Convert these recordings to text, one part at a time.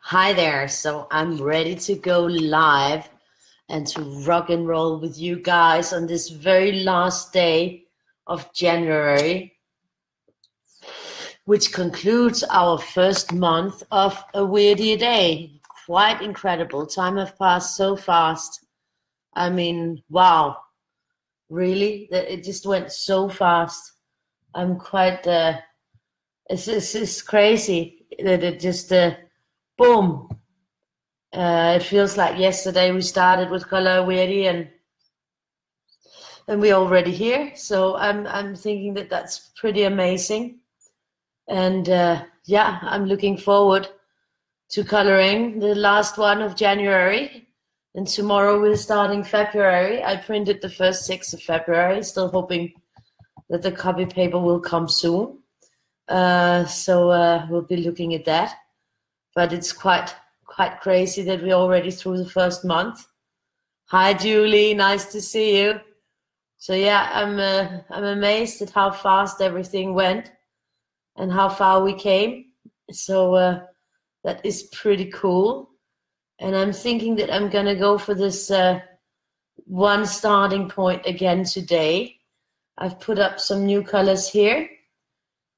Hi there. So I'm ready to go live and to rock and roll with you guys on this very last day of January, which concludes our first month of a Weirdie day. Quite incredible. Time has passed so fast. I mean, wow. Really? It just went so fast. I'm quite, it's crazy that it just, boom. It feels like yesterday we started with color Weirdie and we're already here. So I'm thinking that that's pretty amazing. And yeah, I'm looking forward to coloring the last one of January. And tomorrow we're starting February. I printed the first 6 of February, still hoping that the copy paper will come soon. So we'll be looking at that. But it's quite crazy that we're already through the first month. Hi, Julie. Nice to see you. So yeah, I'm amazed at how fast everything went and how far we came. So that is pretty cool. And I'm thinking that I'm gonna go for this one starting point again today. I've put up some new colors here,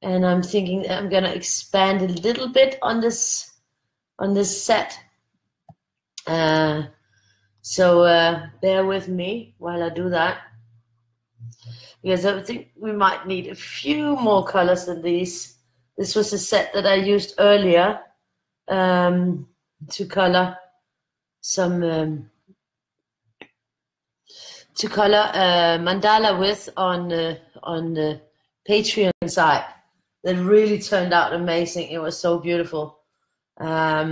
and I'm thinking that I'm gonna expand a little bit on this set. So bear with me while I do that, because I think we might need a few more colors than these. This was a set that I used earlier to color some mandala with on the Patreon site. That really turned out amazing. It was so beautiful. I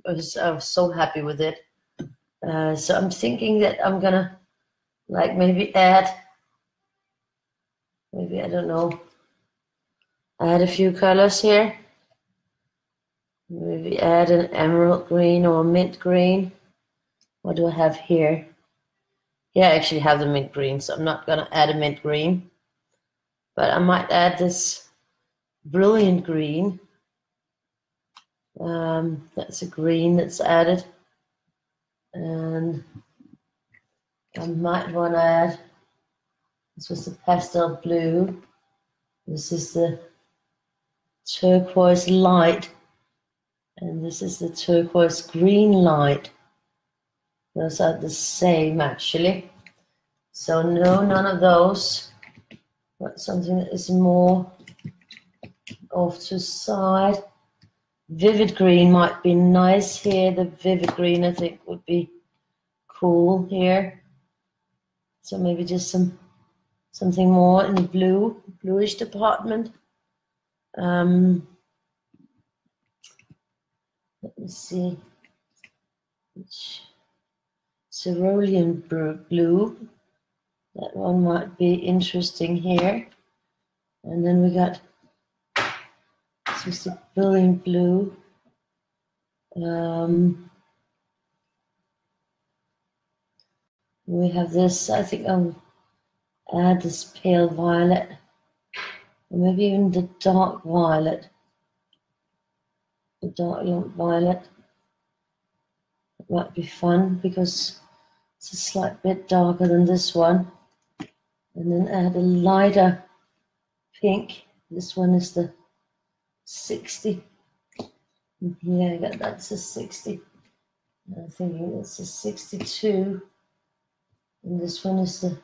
was so happy with it. So I'm thinking that I'm gonna like maybe add, I don't know, add a few colors here. Maybe add an emerald green or mint green. What do I have here? Yeah, I actually have the mint green, so I'm not gonna add a mint green. But I might add this brilliant green. That's a green that's added. And I might want to add, this was the pastel blue. This is the turquoise light. And this is the turquoise green light. Those are the same actually. So no, none of those. But something that is more off to the side. Vivid green might be nice here. The vivid green I think would be cool here. So maybe just something more in the bluish department. Let me see. Cerulean blue. That one might be interesting here. And then we got this is the brilliant blue. We have this, I think I'll add this pale violet, or maybe even the dark violet, the dark violet. It might be fun because it's a slight bit darker than this one. And then add a lighter pink. This one is the 60. Yeah, that's a 60. I'm thinking it's a 62. And this one is the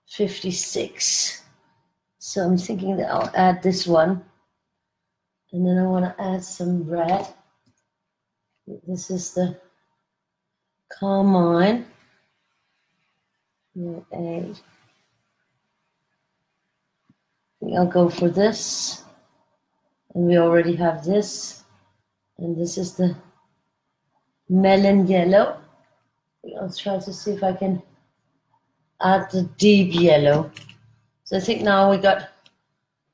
56. So I'm thinking that I'll add this one. And then I want to add some red. This is the carmine. 8. I think I'll go for this. And we already have this. And this is the melon yellow. I'll try to see if I can add the deep yellow. So I think now we got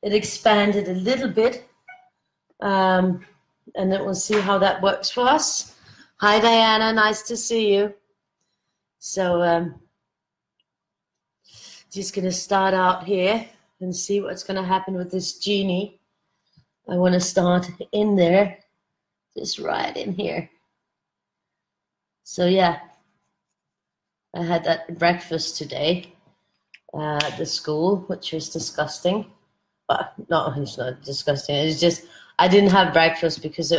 it expanded a little bit. And then we'll see how that works for us. Hi Diana, nice to see you. So just gonna start out here and see what's gonna happen with this genie. I wanna start in there just right in here. So yeah, I had that breakfast today at the school, which was disgusting. But no, it's not disgusting. It's just I didn't have breakfast because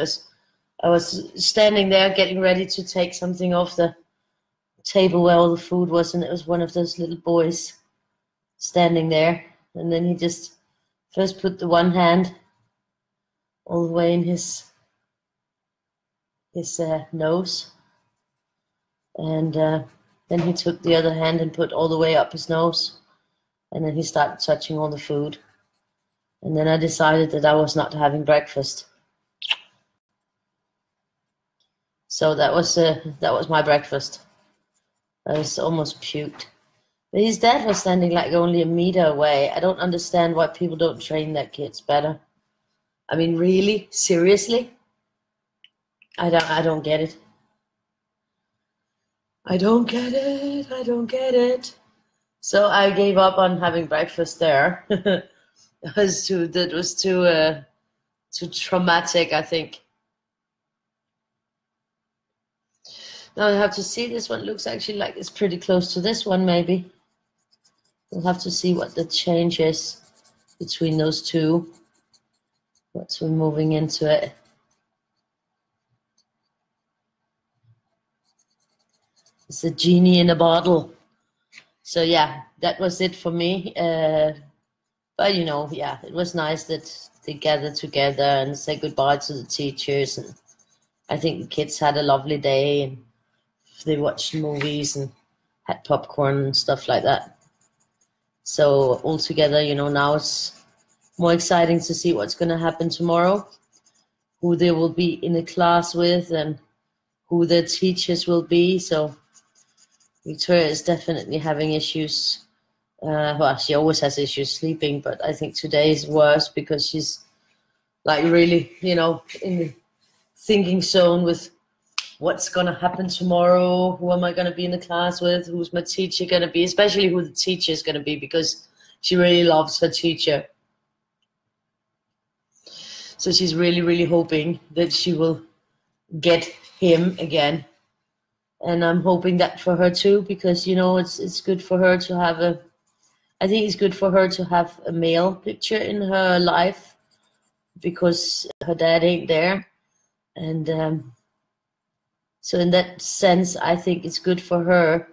I was standing there getting ready to take something off the table where all the food was, and it was one of those little boys standing there, and then he just first put the one hand all the way in his nose, and then he took the other hand and put all the way up his nose, and then he started touching all the food, and then I decided that I was not having breakfast. So that was my breakfast. I was almost puked. But his dad was standing like only a meter away. I don't understand why people don't train their kids better. I mean, really? Seriously? I don't get it. I don't get it. I don't get it. So I gave up on having breakfast there. That was too traumatic, I think. Now I have to see, this one looks actually like it's pretty close to this one, maybe. We'll have to see what the change is between those two once we're moving into it. It's a genie in a bottle. So yeah, that was it for me. But you know, yeah, it was nice that they gathered together and said goodbye to the teachers. And I think the kids had a lovely day, and they watched movies and had popcorn and stuff like that. So altogether, you know, now it's more exciting to see what's going to happen tomorrow, who they will be in the class with, and who their teachers will be. So Victoria is definitely having issues. Well, she always has issues sleeping, but I think today is worse because she's like really, you know, in the thinking zone with what's going to happen tomorrow, who am I going to be in the class with, who's my teacher going to be, especially who the teacher is going to be, because she really loves her teacher. So she's really, really hoping that she will get him again. And I'm hoping that for her too, because, you know, it's good for her to have I think it's good for her to have a male picture in her life, because her dad ain't there. And so in that sense, I think it's good for her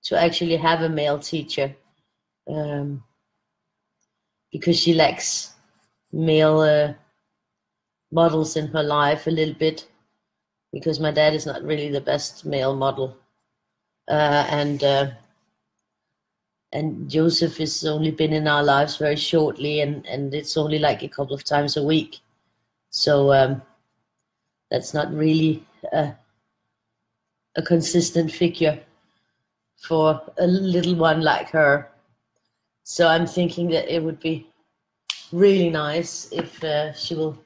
to actually have a male teacher, because she lacks male models in her life a little bit, because my dad is not really the best male model. And Joseph has only been in our lives very shortly, and it's only like a couple of times a week. So that's not really a consistent figure for a little one like her. So I'm thinking that it would be really nice if she will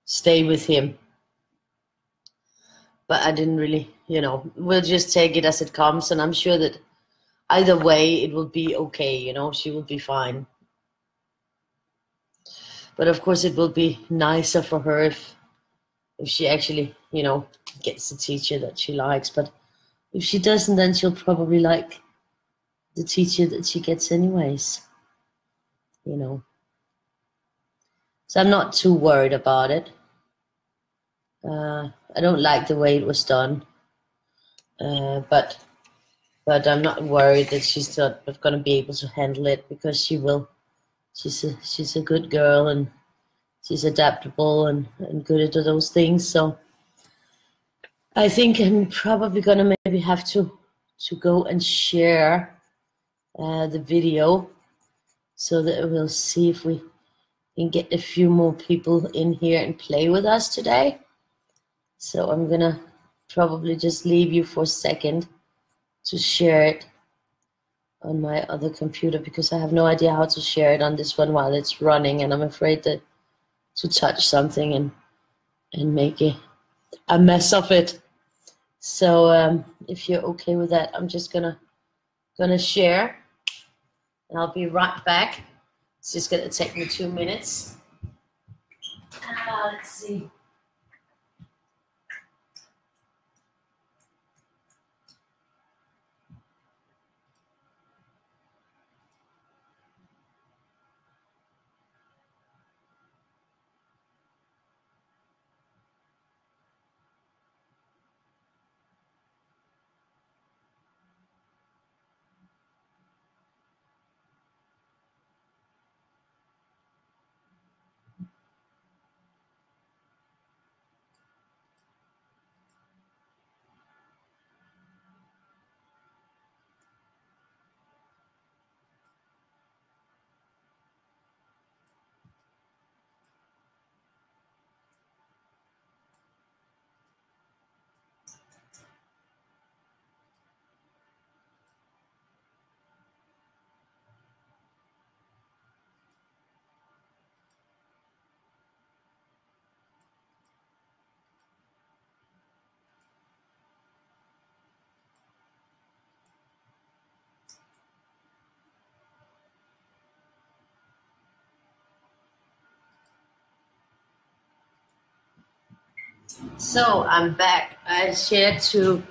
stay with him. But I didn't really, you know, we'll just take it as it comes, and I'm sure that either way it will be okay, you know, she will be fine. But of course it will be nicer for her if she actually, you know, gets the teacher that she likes. But if she doesn't, then she'll probably like the teacher that she gets anyways, you know. So I'm not too worried about it. I don't like the way it was done, but I'm not worried that she's not going to be able to handle it, because she will. She's a good girl, and she's adaptable and good at those things. So I think I'm probably going to maybe have to go and share the video, so that we'll see if we can get a few more people in here and play with us today. So I'm going to probably just leave you for a second to share it on my other computer, because I have no idea how to share it on this one while it's running, and I'm afraid to touch something and make a mess of it. So if you're okay with that, I'm just gonna share, and I'll be right back. It's just gonna take me 2 minutes. Let's see. So I'm back. I shared 2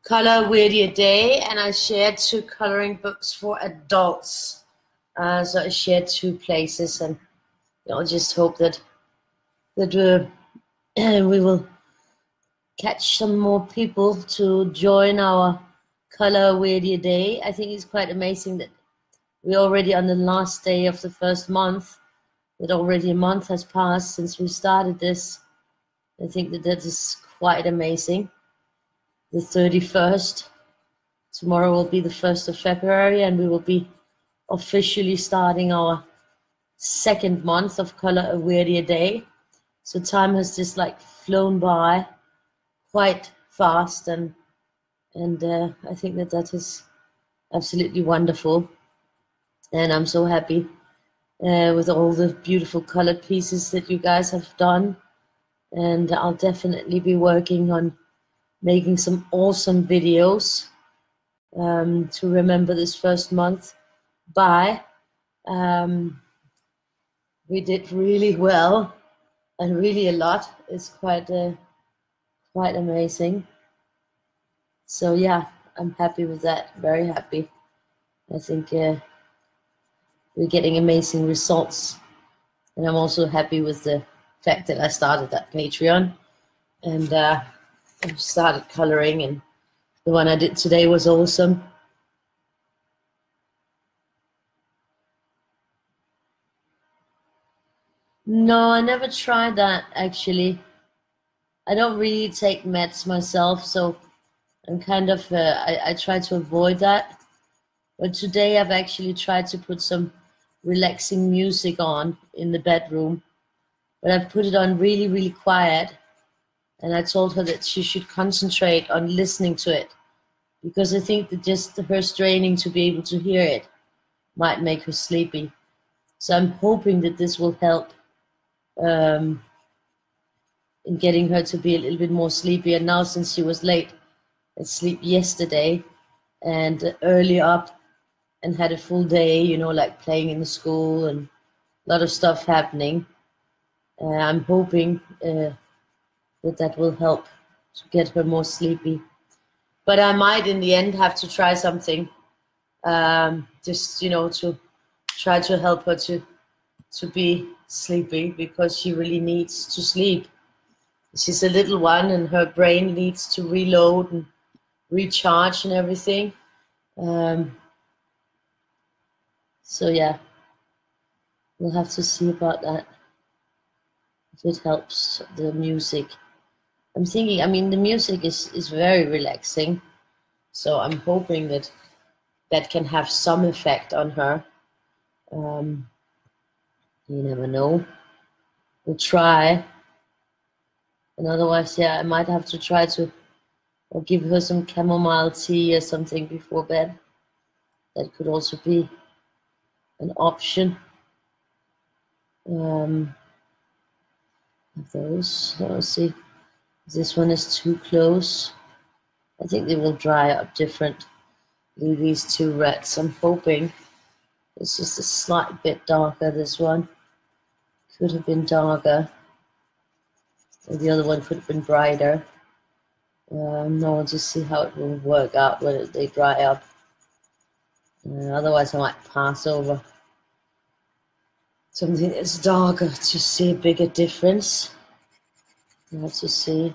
color Weirdie a day, and I shared 2 coloring books for adults. So I shared 2 places, and I'll just hope that we will catch some more people to join our color Weirdie a day. I think it's quite amazing that we're already on the last day of the first month. That already a month has passed since we started this. I think that is quite amazing. The 31st. Tomorrow will be the 1st of February, and we will be officially starting our 2nd month of Color a Weirdie a Day. So time has just like flown by quite fast, and I think that is absolutely wonderful. And I'm so happy with all the beautiful colored pieces that you guys have done. And I'll definitely be working on making some awesome videos to remember this first month by. We did really well, and really a lot. It's quite amazing. So yeah, I'm happy with that, very happy. I think we're getting amazing results, and I'm also happy with the fact that I started that Patreon, and I started coloring, and the one I did today was awesome. No, I never tried that actually. I don't really take meds myself, so I'm kind of I try to avoid that. But today I've actually tried to put some relaxing music on in the bedroom, but I've put it on really, really quiet, and I told her that she should concentrate on listening to it, because I think that just her straining to be able to hear it might make her sleepy. So I'm hoping that this will help in getting her to be a little bit more sleepy. And now, since she was late at sleep yesterday and early up and had a full day, you know, like playing in the school and a lot of stuff happening, I'm hoping that will help to get her more sleepy. But I might in the end have to try something, just, you know, to try to help her to be sleepy, because she really needs to sleep. She's a little one, and her brain needs to reload and recharge and everything. So yeah, we'll have to see about that, if it helps, the music. I'm thinking, I mean, the music is very relaxing, so I'm hoping that that can have some effect on her. You never know. We'll try. And otherwise, yeah, I might have to try to or give her some chamomile tea or something before bed. That could also be an option. Of those, let's see. This one is too close. I think they will dry up differently, these 2 reds. I'm hoping. It's just a slight bit darker, this one. Could have been darker. Or the other one could have been brighter. No, we'll just see how it will work out when they dry up. Otherwise I might pass over something that's darker to see a bigger difference. We'll have to see.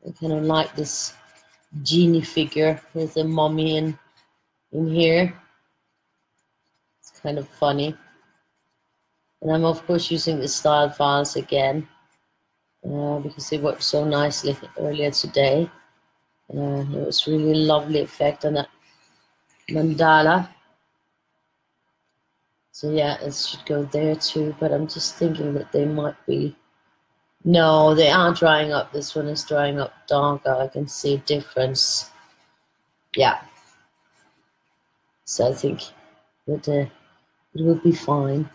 I kind of like this genie figure with the mommy in here. It's kind of funny. And I'm of course using the style files again, because they worked so nicely earlier today. It was really a lovely effect on that mandala. So yeah, it should go there too, but I'm just thinking that they might be. No, they aren't drying up. This one is drying up darker. I can see a difference. Yeah. So I think that it will be fine.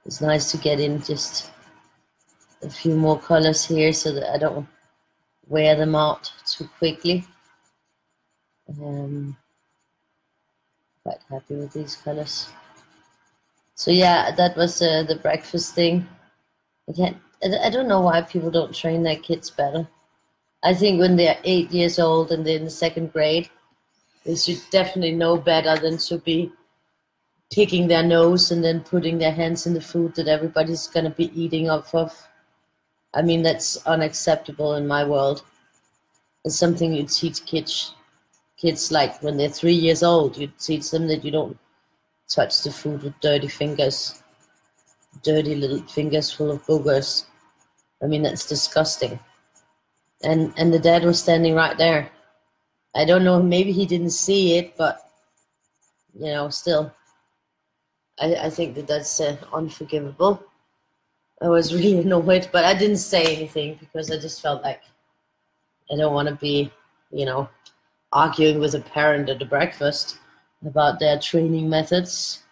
It's nice to get in just a few more colors here so that I don't wear them out too quickly. Quite happy with these colors. So yeah, that was the breakfast thing. I don't know why people don't train their kids better. I think when they're 8 years old and they're in the second grade, they should definitely know better than to be picking their nose and then putting their hands in the food that everybody's going to be eating off of. I mean, that's unacceptable in my world. It's something you teach kids like when they're 3 years old. You teach them that you don't touch the food with dirty fingers, dirty little fingers full of boogers. I mean, that's disgusting. And the dad was standing right there. I don't know, maybe he didn't see it, but still, I think that's unforgivable. I was really annoyed, but I didn't say anything because I just felt like I don't want to be, arguing with a parent at the breakfast about their training methods.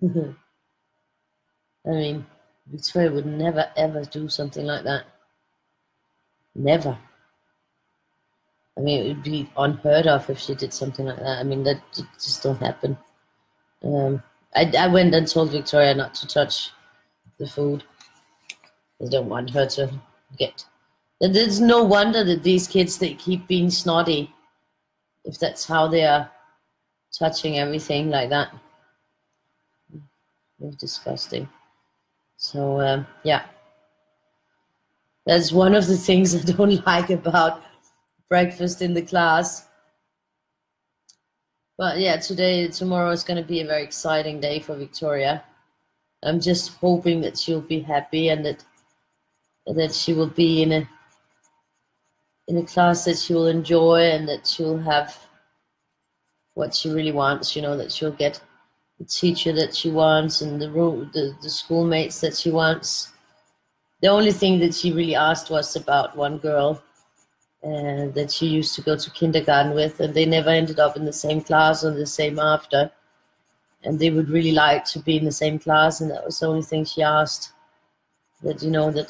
I mean, Victoria would never ever do something like that. Never. I mean, it would be unheard of if she did something like that. I mean, that just don't happen. I went and told Victoria not to touch the food. I don't want her to get. There's no wonder that these kids, they keep being snotty if that's how they are touching everything like that. It's disgusting. So yeah, that's one of the things I don't like about breakfast in the class. But yeah, tomorrow is going to be a very exciting day for Victoria. I'm just hoping that she'll be happy and that she will be in a class that she will enjoy and that she'll have what she really wants. That she'll get the teacher that she wants and the schoolmates that she wants. The only thing that she really asked was about one girl that she used to go to kindergarten with, and they never ended up in the same class or the same after. And they would really like to be in the same class, and that was the only thing she asked, that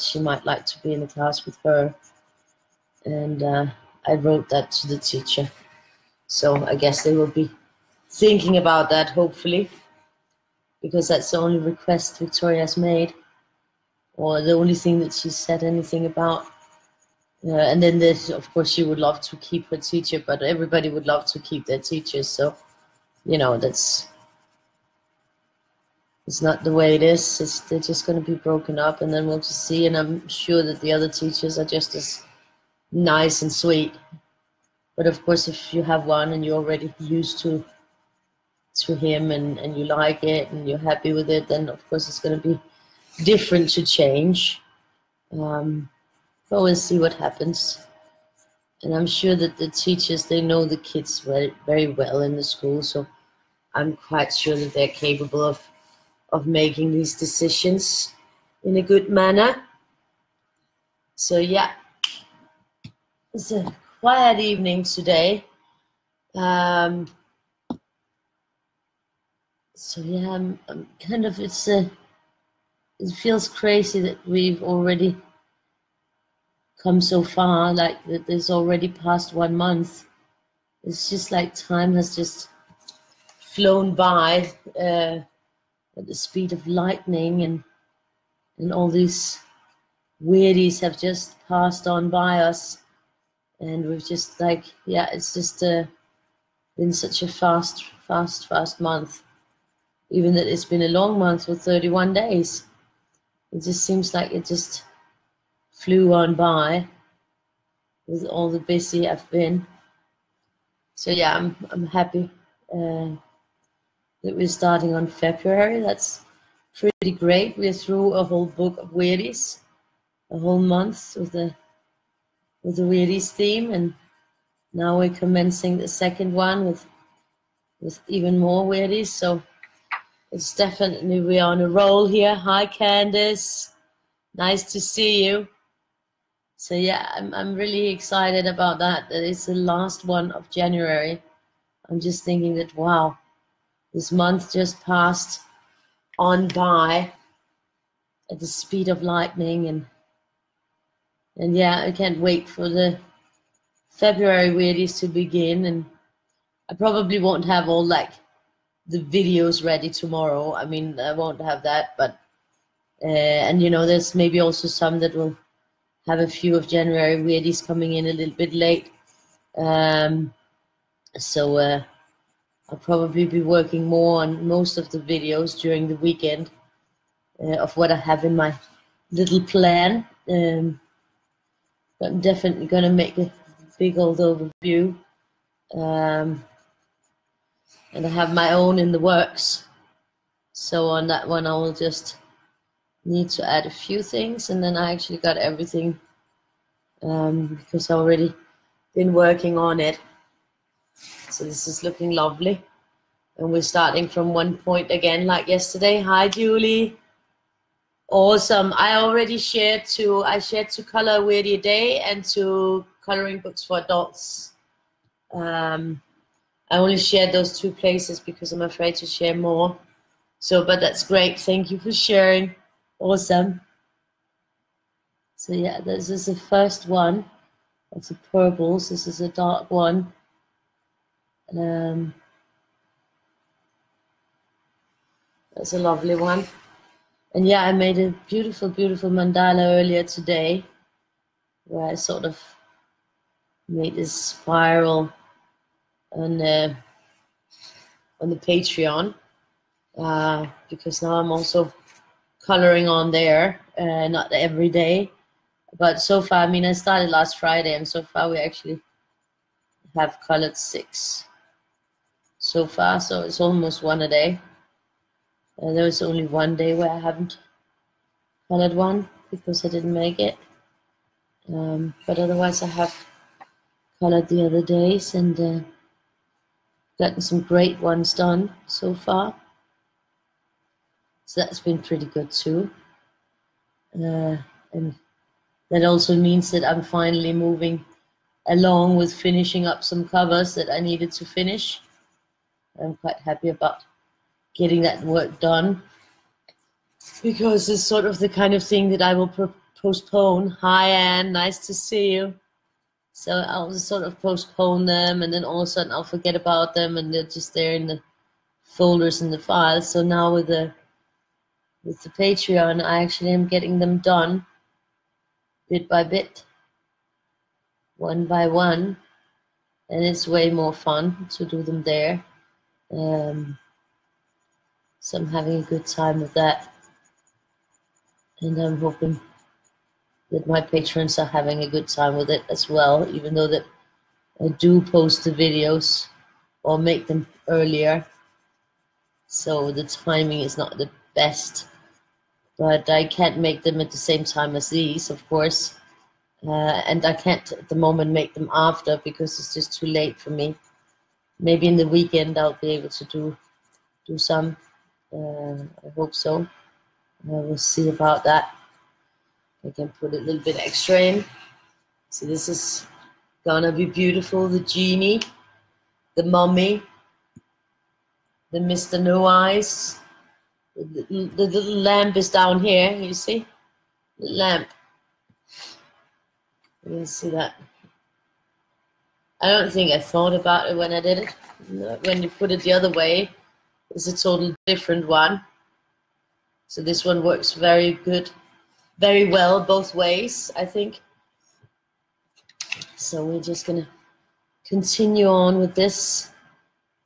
she might like to be in the class with her. And I wrote that to the teacher. So I guess they will be thinking about that, hopefully, because that's the only request Victoria's made, or the only thing that she said anything about. And then of course, she would love to keep her teacher, but everybody would love to keep their teachers. So, it's not the way it is. They're just going to be broken up, and then we'll just see. And I'm sure that the other teachers are just as nice and sweet. But of course, if you have one and you're already used to him and you like it and you're happy with it, then of course it's going to be different to change. But we'll see what happens. And I'm sure that the teachers, they know the kids very, very well in the school, so I'm quite sure that they're capable of making these decisions in a good manner. So yeah, it's a quiet evening today. So yeah, I'm kind of, it feels crazy that we've already come so far, like that there's already past 1 month. It's just like time has just flown by at the speed of lightning, and all these weirdies have just passed on by us, and we've just it's just been such a fast month. Even that it's been a long month with 31 days. It just seems like it just flew on by with all the busy I've been. So yeah, I'm happy that we're starting on February. That's pretty great. We're through a whole book of Weirdies, a whole month with the Weirdies theme, and now we're commencing the second one with even more Weirdies. So it's definitely, we're on a roll here. Hi, Candice. Nice to see you. So yeah, I'm really excited about that. That it's the last one of January. I'm just thinking that, wow, this month just passed on by at the speed of lightning, and yeah, I can't wait for the February Weirdies to begin. And I probably won't have all the videos ready tomorrow. I mean, I won't have that, but and you know, there's maybe also some that will have a few of January Weirdies coming in a little bit late. So I'll probably be working more on most of the videos during the weekend of what I have in my little plan. But I'm definitely going to make a big old overview. And I have my own in the works. So on that one, I will just need to add a few things, and then I actually got everything because I already been working on it. So this is looking lovely. And we're starting from one point again, like yesterday. Hi, Julie. Awesome. I shared to Color Weirdie a Day and to Coloring Books for Adults. I only shared those 2 places because I'm afraid to share more. So, but that's great. Thank you for sharing. Awesome. So yeah, this is the first one of the purples. This is a dark one. That's a lovely one. And yeah, I made a beautiful, beautiful mandala earlier today where I sort of made this spiral on the Patreon because now I'm also coloring on there, not every day. But so far, I mean, I started last Friday, and so far we actually have colored 6 so far, so it's almost 1 a day. There was only 1 day where I haven't colored one because I didn't make it. But otherwise I have colored the other days and gotten some great ones done so far. So that's been pretty good too. And that also means that I'm finally moving along with finishing up some covers that I needed to finish. I'm quite happy about getting that work done because it's sort of the kind of thing that I will postpone. Hi, Anne, nice to see you. So I'll just sort of postpone them, and then all of a sudden I'll forget about them, and they're just there in the folders and the files. So now with the Patreon, I actually am getting them done bit by bit, one by one, and it's way more fun to do them there. So I'm having a good time with that, and I'm hoping that my patrons are having a good time with it as well, even though that I do post the videos or make them earlier, so the timing is not the best, but I can't make them at the same time as these, of course, and I can't at the moment make them after because it's just too late for me. Maybe in the weekend I'll be able to do some. I hope so. We'll see about that. I can put a little bit extra in. So this is gonna be beautiful. The genie, the mummy, the Mr. No Eyes. The little lamp is down here, you see? The lamp. You can see that. I don't think I thought about it when I did it. When you put it the other way, it's a total different one. So this one works very good, very well both ways, I think. So we're just gonna continue on with this.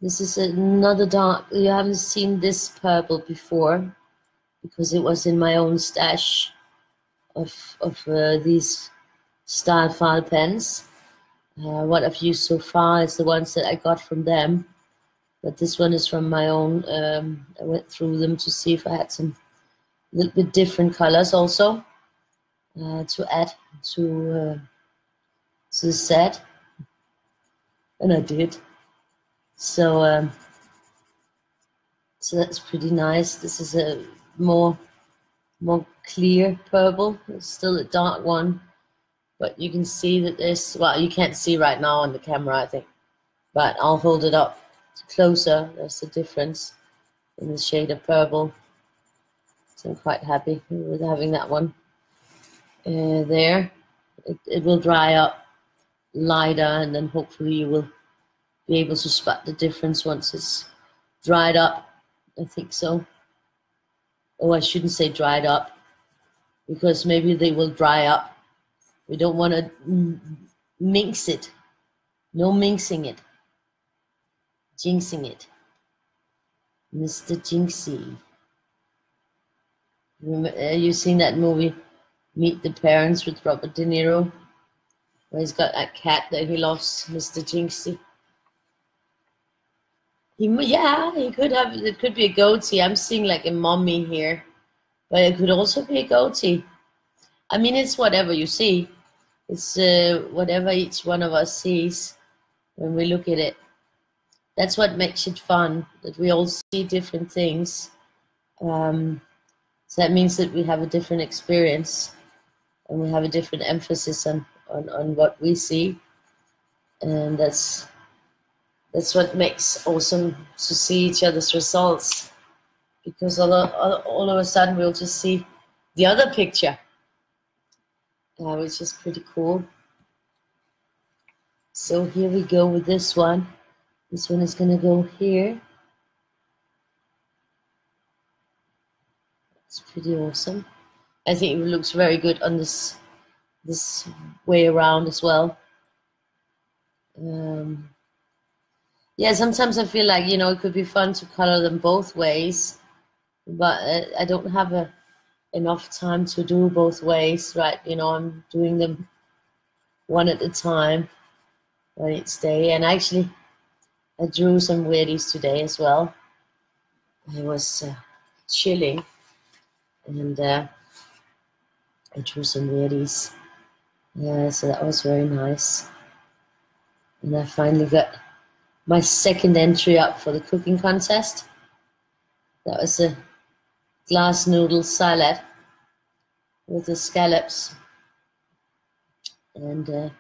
This is another dark. You haven't seen this purple before because it was in my own stash of these style file pens. What I've used so far is the ones that I got from them, but this one is from my own. I went through them to see if I had some little bit different colors also to add to the set, and I did. So so that's pretty nice. This is a more clear purple. It's still a dark one, but you can see that there's, well, you can't see right now on the camera, I think, but I'll hold it up closer. There's a difference in the shade of purple. So I'm quite happy with having that one there. It will dry up lighter, and then hopefully you will be able to spot the difference once it's dried up. I think so. Oh, I shouldn't say dried up, because maybe they will dry up. We don't want to minx it. No minxing it. Jinxing it. Mr. Jinxie. You seen that movie, Meet the Parents, with Robert De Niro, where he's got that cat that he loves, Mr. Jinxie. He could have. It could be a goatee. I'm seeing like a mummy here, but it could also be a goatee. I mean, it's whatever you see. It's whatever each one of us sees when we look at it. That's what makes it fun, that we all see different things. So that means that we have a different experience, and we have a different emphasis on what we see. And that's what makes awesome to see each other's results, because all of a sudden we'll just see the other picture, which is pretty cool. So here we go with this one. This one is going to go here. It's pretty awesome. I think it looks very good on this way around as well. Yeah, sometimes I feel like, it could be fun to color them both ways, but I don't have enough time to do both ways, right? I'm doing them one at a time on each day. And actually, I drew some weirdies today as well. I was chilling, and I drew some weirdies. So that was very nice. And I finally got my second entry up for the cooking contest. That was a glass noodle salad with the scallops. And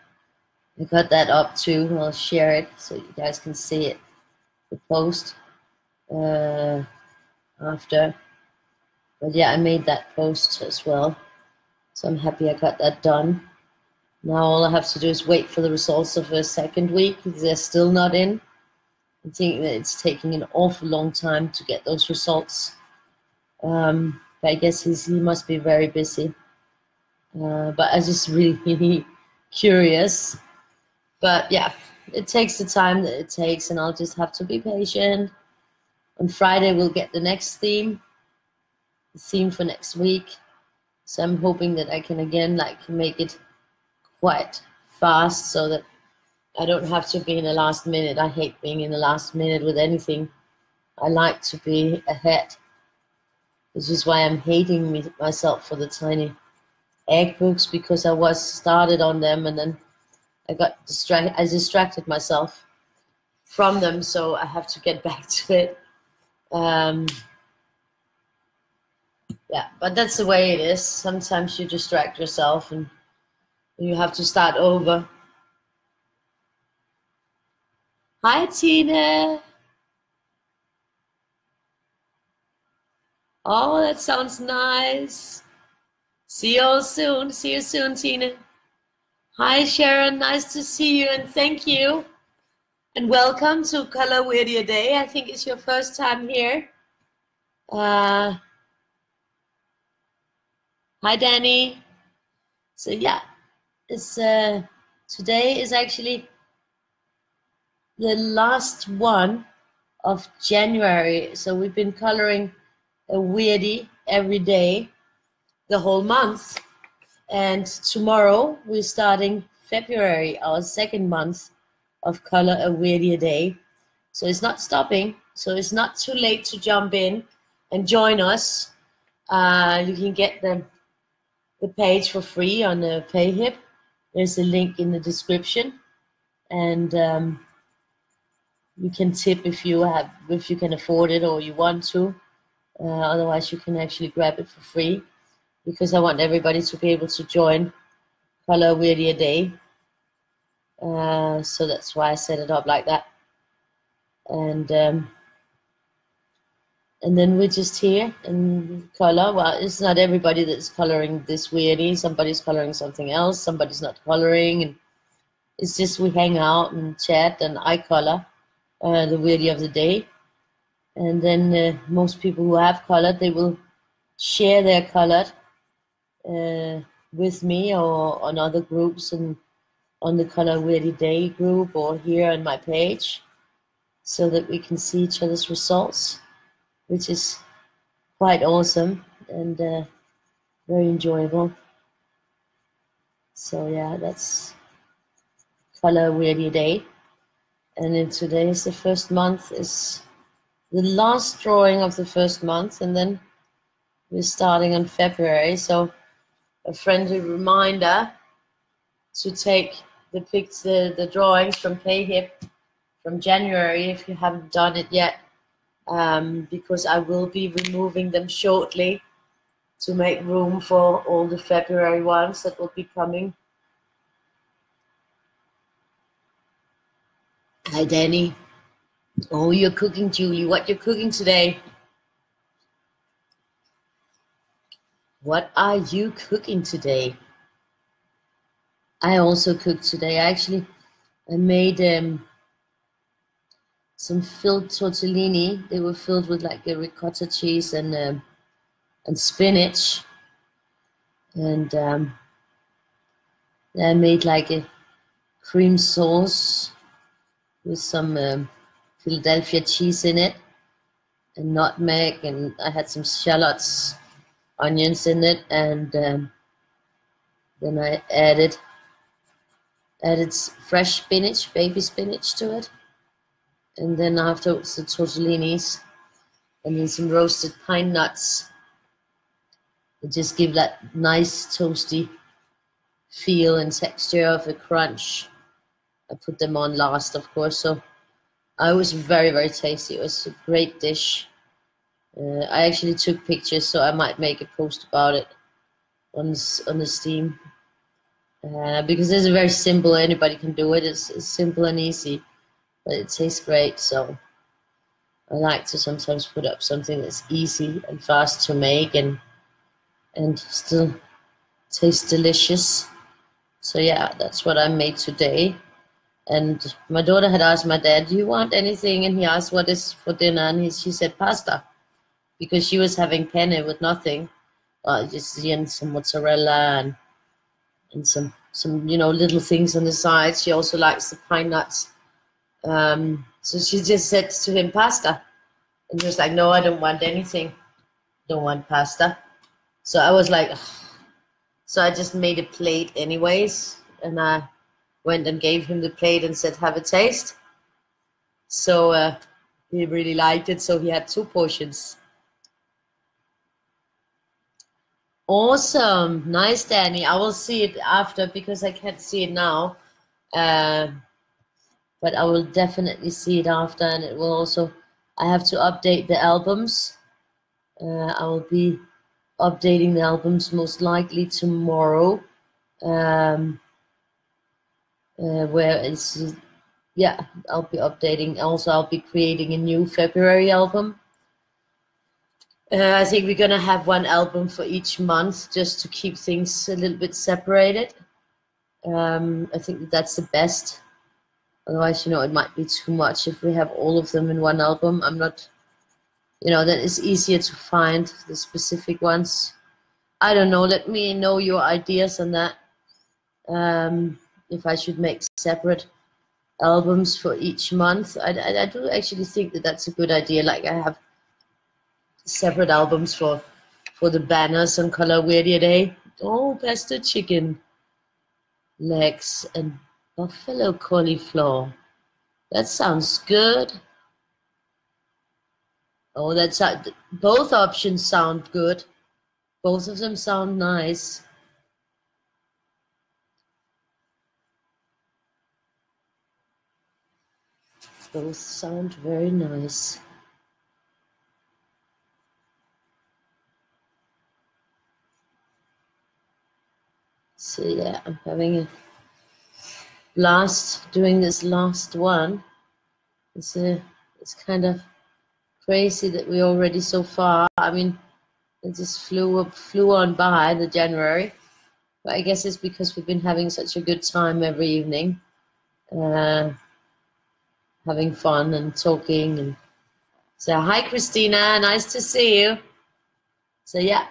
I got that up too. I'll share it so you guys can see it, the post after. But yeah, I made that post as well. So I'm happy I got that done. Now all I have to do is wait for the results of the second week. They're still not in. I think that it's taking an awful long time to get those results. But I guess he must be very busy. But I just really curious. But yeah, it takes the time that it takes, and I'll just have to be patient. On Friday we'll get the next theme, the theme for next week. So I'm hoping that I can again make it quite fast, so that I don't have to be in the last minute. I hate being in the last minute with anything. I like to be ahead, which is why I'm hating myself for the tiny egg books, because I was started on them and then I got distracted. I distracted myself from them, so I have to get back to it. Yeah, but that's the way it is. Sometimes you distract yourself and you have to start over. Hi, Tina. Oh, that sounds nice. See you all soon. See you soon, Tina. Hi, Sharon. Nice to see you, and thank you. And welcome to Color Weirdie Day. I think it's your first time here. Hi, Danny. So yeah, it's today is actually the last one of January. So we've been coloring a Weirdie every day the whole month. And tomorrow we're starting February, our second month of Color a Weirdie Day. So it's not stopping. So it's not too late to jump in and join us. You can get the page for free on the PayHip. There's a link in the description, and you can tip if you can afford it or you want to. Otherwise, you can actually grab it for free, because I want everybody to be able to join Color Weirdie Day. So that's why I set it up like that. And then we're just here and color. Well, it's not everybody that's coloring this Weirdie. Somebody's coloring something else. Somebody's not coloring. And it's just we hang out and chat, and I color the Weirdie of the day. And then most people who have colored, they will share their colored with me or on other groups, and on the Color Weirdie Day group or here on my page, so that we can see each other's results, which is quite awesome and very enjoyable. So yeah, that's Color Weirdie Day. And then today is the first month, is the last drawing of the first month, and then we're starting on February. So a friendly reminder to take the drawings from PayHip from January if you haven't done it yet, because I will be removing them shortly to make room for all the February ones that will be coming. Hi, Danny. Oh, you're cooking, Julie. What you're cooking today? What are you cooking today? I also cooked today. I made some filled tortellini. They were filled with like a ricotta cheese and spinach. And I made like a cream sauce with some Philadelphia cheese in it and nutmeg, and I had some shallots, onions in it, and then I added fresh spinach, baby spinach to it, and then afterwards the tortellinis, and then some roasted pine nuts. It just give that nice toasty feel and texture of a crunch. I put them on last, of course, so it was very, very tasty. It was a great dish. I actually took pictures, so I might make a post about it on the Steam, because it's very simple. Anybody can do it. It's simple and easy, but it tastes great. So I like to sometimes put up something that's easy and fast to make and still tastes delicious. So yeah, that's what I made today. And my daughter had asked my dad, "Do you want anything?" And he asked, "What is for dinner?" And she said pasta, because she was having penne with nothing, just some mozzarella and some little things on the side. She also likes the pine nuts. So she just said to him pasta, and he was like, "No, I don't want anything. Don't want pasta." So I was like, ugh. So I just made a plate anyways, and I went and gave him the plate and said, "Have a taste." So he really liked it, so he had 2 portions. Awesome. Nice, Danny. I will see it after because I can't see it now. But I will definitely see it after, and it will also, I have to update the albums. I will be updating the albums most likely tomorrow. Where it's, yeah, I'll be updating. Also, I'll be creating a new February album. I think we're gonna have 1 album for each month just to keep things a little bit separated. I think that's the best. Otherwise, it might be too much if we have all of them in 1 album. I'm not, then it's easier to find the specific ones. I don't know. Let me know your ideas on that. If I should make separate albums for each month. I do actually think that that's a good idea. Like I have separate albums for the banners on Color Weirdie Day. Oh, pesto chicken legs and buffalo cauliflower. That sounds good. Oh, both options sound good. Both of them sound nice. Both sound very nice. So yeah, I'm having a blast doing this last one. It's kind of crazy that we're already so far. I mean, it just flew on by the January, but I guess it's because we've been having such a good time every evening, having fun and talking and So hi Christina, nice to see you. So yeah,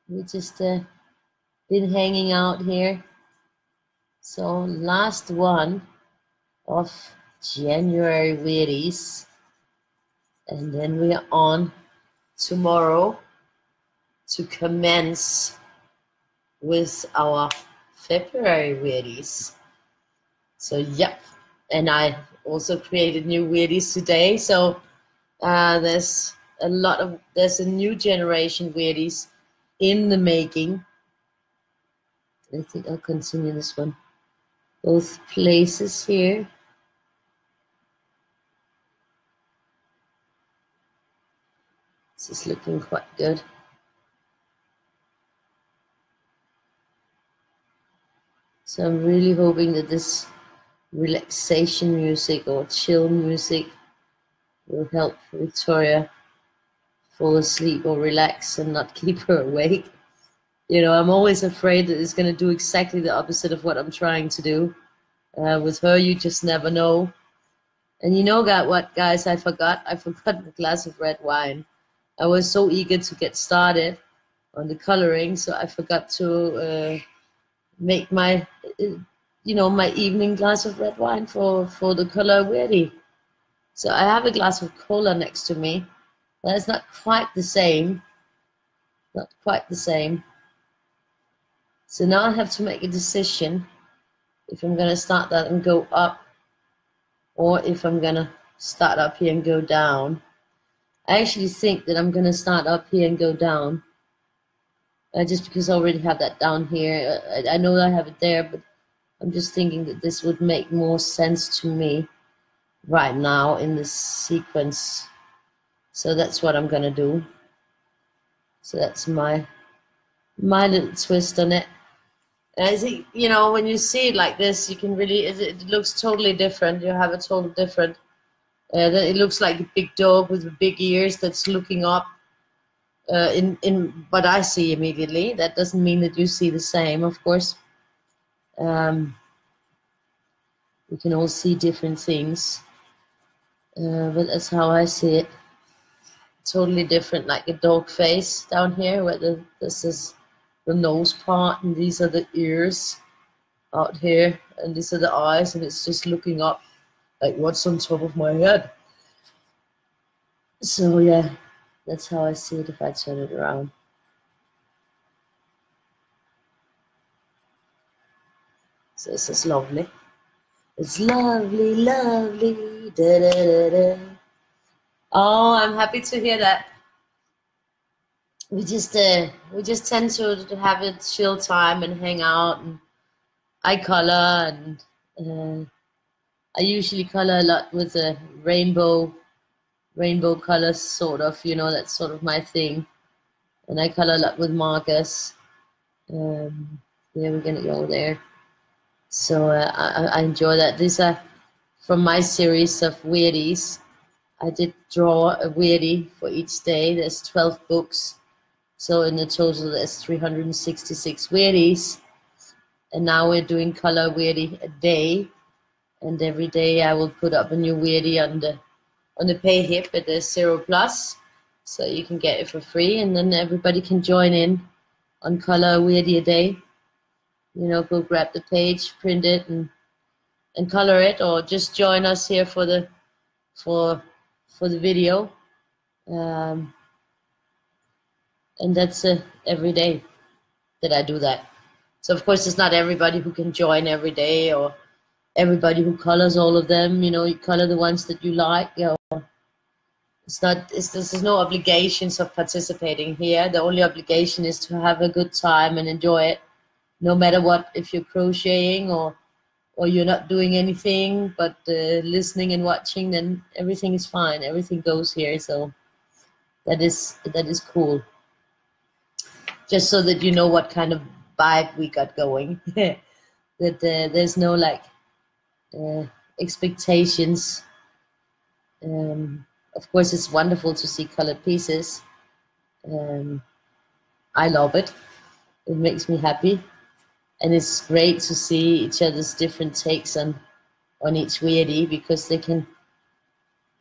we just been hanging out here. So last one of January Weirdies, and then we are on tomorrow to commence with our February Weirdies. So yep, and I also created new Weirdies today. So there's a new generation Weirdies in the making. I think I'll continue this one. Both places here. This is looking quite good. So I'm really hoping that this relaxation music or chill music will help Victoria fall asleep or relax and not keep her awake. You know, I'm always afraid that it's going to do exactly the opposite of what I'm trying to do. With her, you just never know. And you know what, guys, I forgot the glass of red wine. I was so eager to get started on the coloring, so I forgot to make my, my evening glass of red wine for the color Weirdie. So I have a glass of cola next to me. That's not quite the same. Not quite the same. So now I have to make a decision if I'm going to start that and go up, or if I'm going to start up here and go down. I actually think that I'm going to start up here and go down. Just because I already have that down here. I know I have it there, but I'm just thinking that this would make more sense to me right now in this sequence. So that's what I'm going to do. So that's my little twist on it. And I think, when you see it like this, you can really, it looks totally different. You have a total different, it looks like a big dog with big ears that's looking up in what I see immediately. That doesn't mean that you see the same, of course. We can all see different things, but that's how I see it. Totally different, like a dog face down here, where this is the nose part, and these are the ears out here, and these are the eyes, and it's just looking up like what's on top of my head. So yeah, that's how I see it if I turn it around. So this is lovely. It's lovely, lovely. Da, da, da, da. Oh, I'm happy to hear that. We just tend to have a chill time and hang out, and I color, and I usually color a lot with a rainbow colors, sort of, that's sort of my thing. And I color a lot with markers. Yeah, we're gonna go there. So I enjoy that. These are from my series of Weirdies. I did draw a Weirdie for each day. There's 12 books. So in the total, there's 366 Weirdies. And now we're doing color Weirdie a day. And every day I will put up a new Weirdie on the pay hip at the 0+. So you can get it for free. And then everybody can join in on color Weirdie a day. Go grab the page, print it, and color it, or just join us here for the video. And that's every day that I do that. So of course it's not everybody who can join every day, or everybody who colors all of them. You color the ones that you like. There's no obligations of participating here. The only obligation is to have a good time and enjoy it, no matter what. If you're crocheting or you're not doing anything but listening and watching, then everything is fine. Everything goes here. So that is cool. Just so that you know what kind of vibe we got going. That there's no expectations. Of course, it's wonderful to see colored pieces. I love it. It makes me happy. And it's great to see each other's different takes on each Weirdie, because they can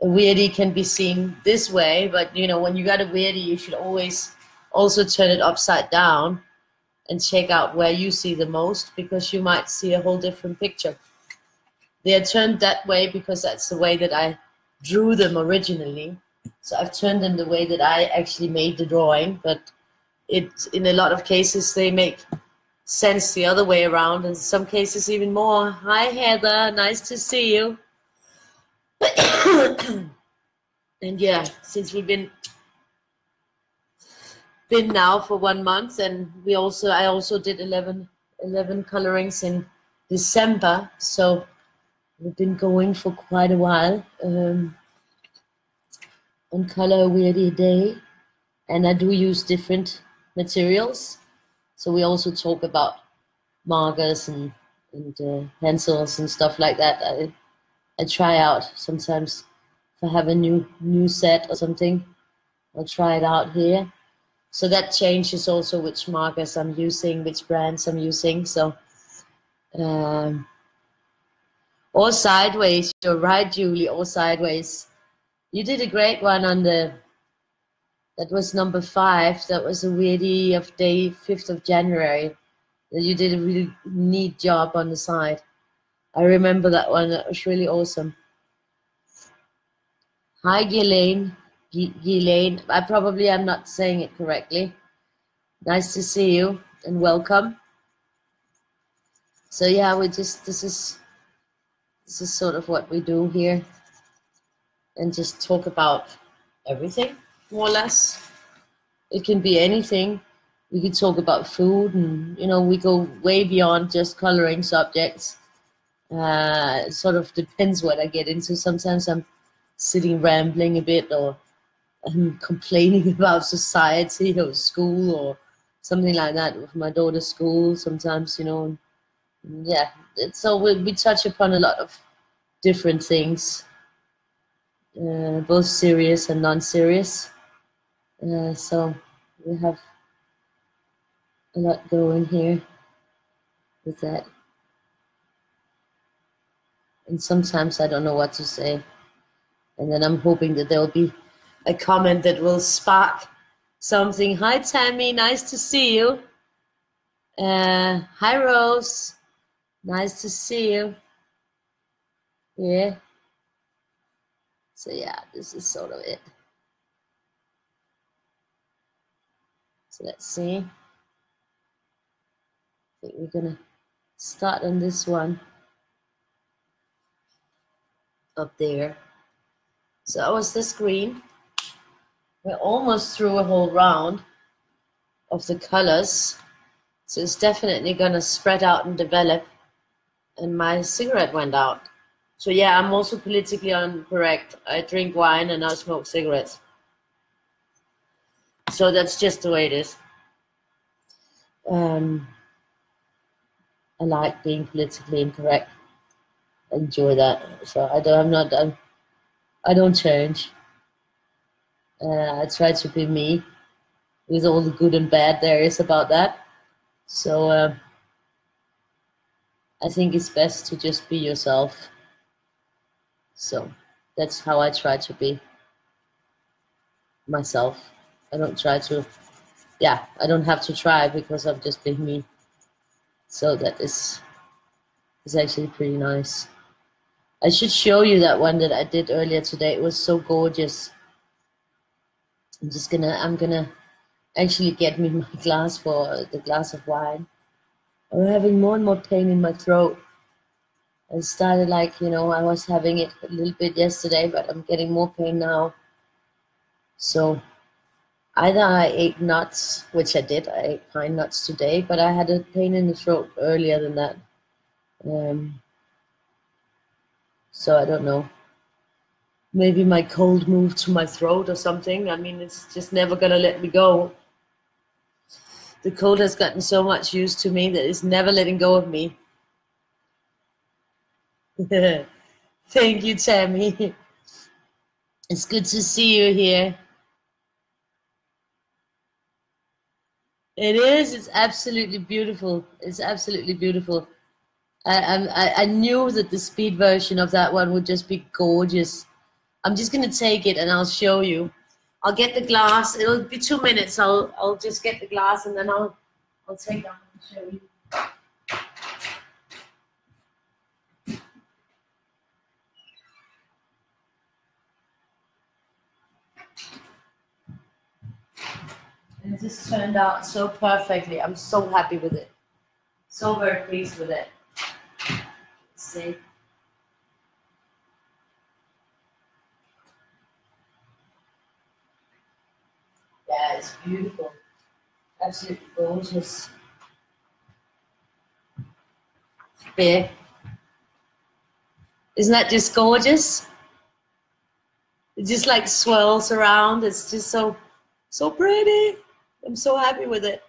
a Weirdie can be seen this way, but you know, when you got a Weirdie, you should always also turn it upside down and check out where you see the most, because you might see a whole different picture. They are turned that way because that's the way that I drew them originally. So I've turned them the way that I actually made the drawing, but in a lot of cases they make sense the other way around, in some cases even more. Hi Heather, nice to see you. And yeah, since we've been now for 1 month, and I also did 11 colorings in December, so we've been going for quite a while on Color Weirdie Day, and I do use different materials. So we also talk about markers and pencils and stuff like that. I try out sometimes if I have a new set or something, I'll try it out here. So that changes also which markers I'm using, which brands I'm using. So, or sideways, you're right, Julie, or sideways. You did a great one on that was number 5. That was a Weirdie of day 5th of January. You did a really neat job on the side. I remember that one, that was really awesome. Hi, Ghislaine. Ghislaine, I probably am not saying it correctly. Nice to see you and welcome. So yeah, this is sort of what we do here, and just talk about everything, more or less. It can be anything. We could talk about food, and you know, we go way beyond just coloring subjects. It sort of depends what I get into. Sometimes I'm sitting rambling a bit, or I'm complaining about society or school or something like that with my daughter's school. Sometimes, you know, yeah. So we touch upon a lot of different things, both serious and non-serious. So we have a lot going here with that. And sometimes I don't know what to say. And then I'm hoping that there will be a comment that will spark something. Hi, Tammy. Nice to see you. Hi, Rose. Nice to see you. Yeah. So yeah, this is sort of it. So let's see. I think we're gonna start on this one up there. So that was this green. We're almost through a whole round of the colors. So it's definitely gonna spread out and develop. And my cigarette went out. So yeah, I'm also politically incorrect. I drink wine and I smoke cigarettes. So that's just the way it is. I like being politically incorrect. I enjoy that. So I don't change. I try to be me, with all the good and bad there is about that. So I think it's best to just be yourself. So that's how I try to be myself. I don't try to, I don't have to try, because I'm just being me. So that is actually pretty nice. I should show you that one that I did earlier today. It was so gorgeous. I'm gonna actually get me my glass for the glass of wine. I'm having more and more pain in my throat. I started like, you know, I was having it a little bit yesterday, but I'm getting more pain now. So either I ate nuts, which I did. I ate pine nuts today, but I had a pain in the throat earlier than that. So I don't know. Maybe my cold moved to my throat or something. I mean, it's just never gonna let me go. The cold has gotten so much used to me that it's never letting go of me. Thank you, Tammy. It's good to see you here. It is. It's absolutely beautiful. It's absolutely beautiful. I knew that the speed version of that one would just be gorgeous. I'm just gonna take it and I'll show you. I'll get the glass. It'll be 2 minutes. I'll just get the glass and then I'll take it and show you. And it just turned out so perfectly. I'm so happy with it. So very pleased with it. Let's see. Yeah, it's beautiful. Absolutely gorgeous. Big. Isn't that just gorgeous? It just like swirls around. It's just so pretty. I'm so happy with it.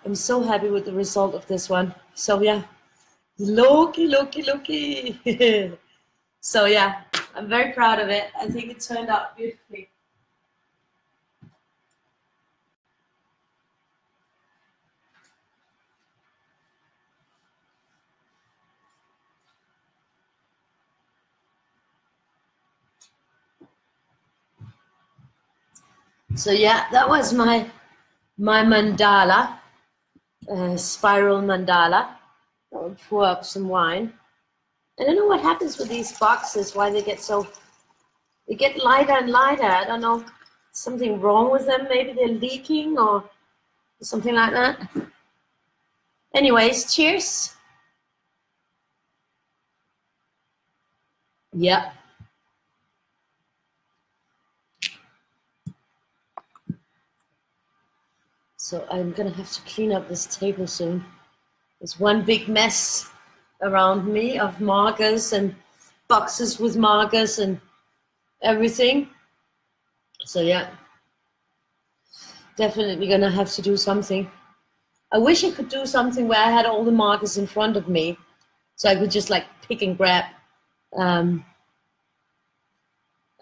I'm so happy with the result of this one. So yeah, looky. So yeah, I'm very proud of it. I think it turned out beautifully. So yeah, that was my mandala, spiral mandala. I'll pour up some wine. I don't know what happens with these boxes, why they get lighter and lighter. I don't know, something wrong with them. Maybe they're leaking or something like that. Anyways, cheers. Yeah. So I'm gonna have to clean up this table soon. There's one big mess around me of markers and boxes with markers and everything. So yeah, definitely gonna have to do something. I wish I could do something where I had all the markers in front of me, so I could just like pick and grab. I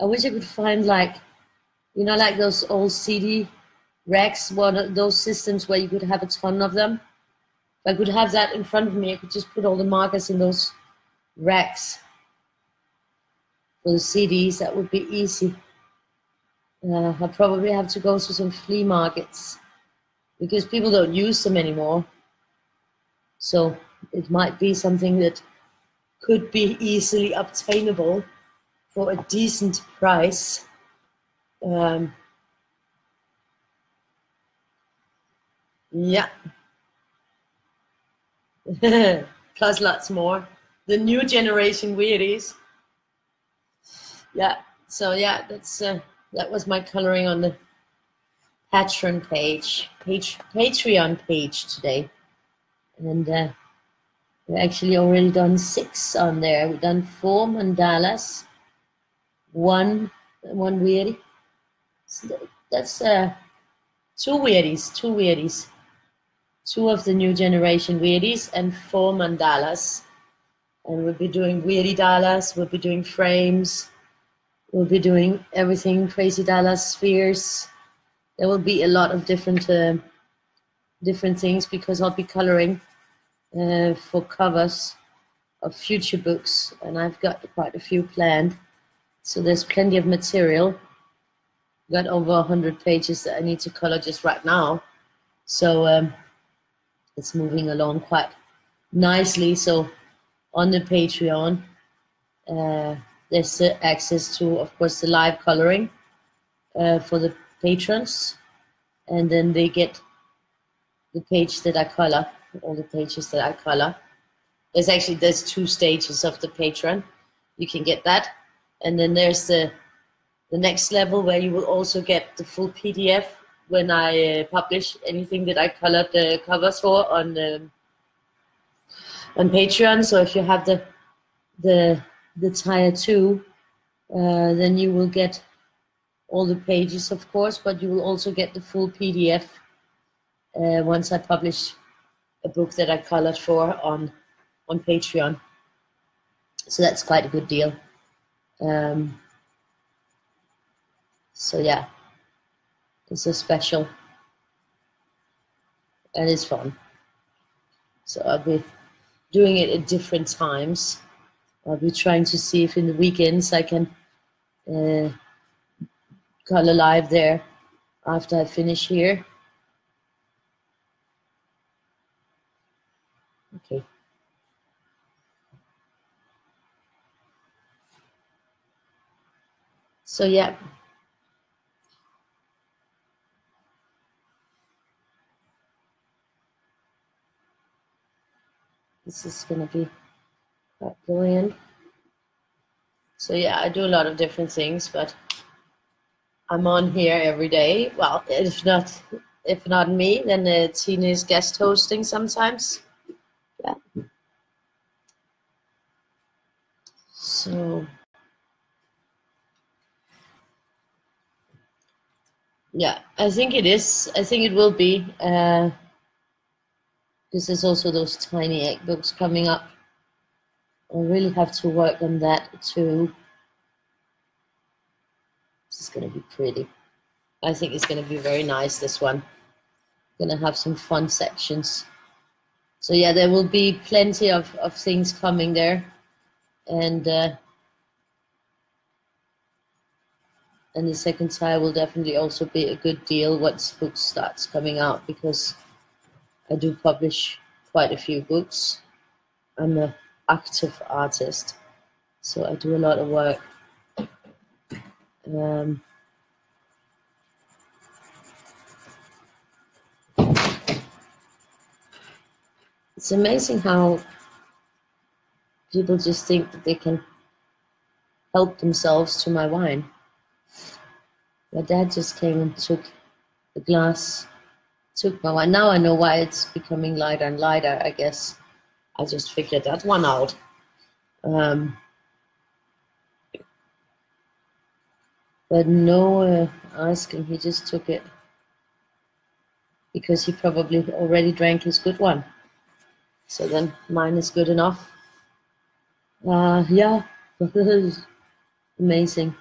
wish I could find like, you know, like those old CD racks, one of those systems where you could have a ton of them. If I could have that in front of me, I could just put all the markers in those racks for the CDs. That would be easy. I'll probably have to go to some flea markets because people don't use them anymore. So it might be something that could be easily obtainable for a decent price. Yeah. Plus lots more. The new generation weirdies. Yeah. So yeah, that was my coloring on the Patreon page today, and we've actually already done 6 on there. We've done 4 mandalas, one weirdie. So that's 2 weirdies, 2 of the new generation weirdies, and 4 mandalas. And we'll be doing weirdie dalas. We'll be doing frames. We'll be doing everything, crazy dalas, spheres. There will be a lot of different things because I'll be coloring for covers of future books, and I've got quite a few planned. So there's plenty of material. Got over 100 pages that I need to color just right now. So it's moving along quite nicely. So on the Patreon, there's access to, of course, the live coloring for the patrons, and then they get the page that I color, all the pages that I color. There's 2 stages of the Patreon. You can get that, and then there's the next level where you will also get the full PDF when I publish anything that I colored the covers for on Patreon. So if you have the tier 2, then you will get all the pages, of course, but you will also get the full PDF once I publish a book that I colored for on Patreon. So that's quite a good deal. So yeah, it's so special and it's fun. So I'll be doing it at different times. I'll be trying to see if in the weekends I can color live there after I finish here. Okay. So yeah. This is gonna be quite brilliant. So yeah, I do a lot of different things, but I'm on here every day. Well, if not me, then Tina is guest hosting sometimes. Yeah. So yeah, I think it is. I think it will be. This is also those tiny egg books coming up. I really have to work on that too. This is going to be pretty. I think it's going to be very nice, this one. Going to have some fun sections. So yeah, there will be plenty of things coming there. And the second tire will definitely also be a good deal once book starts coming out, because I do publish quite a few books. I'm an active artist, so I do a lot of work. It's amazing how people just think that they can help themselves to my wine. My dad just came and took the glass, took my wine. Now I know why it's becoming lighter and lighter, I guess. I just figured that one out. But no asking, he just took it because he probably already drank his good one. So then mine is good enough. Yeah, amazing.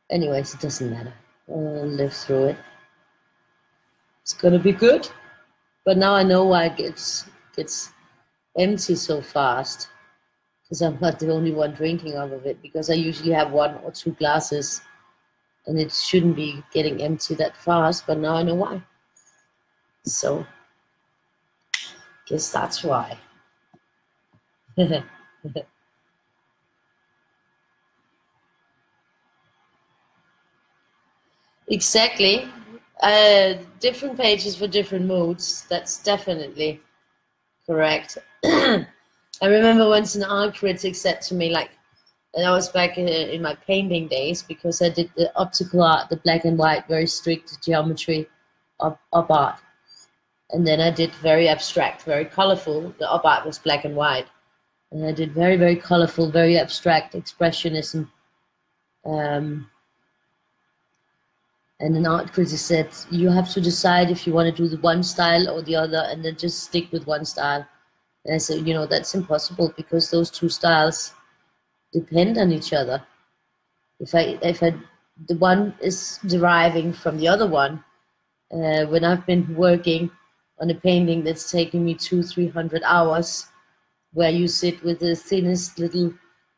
Anyways, it doesn't matter. I'll live through it. It's gonna be good. But now I know why it gets empty so fast, because I'm not the only one drinking out of it, because I usually have 1 or 2 glasses and it shouldn't be getting empty that fast, but now I know why. So guess that's why. Exactly. Different pages for different moods. That's definitely correct. I remember once an art critic said to me, like, and I was back in my painting days, because I did the optical art, the black and white, very strict geometry of art. And then I did very abstract, very colorful. The op art was black and white. And I did very, very colorful, very abstract expressionism. And an art critic said, you have to decide if you want to do the one style or the other, and then just stick with one style. And I said, that's impossible, because those two styles depend on each other. If the one is deriving from the other one, when I've been working on a painting that's taking me 200-300 hours, where you sit with the thinnest little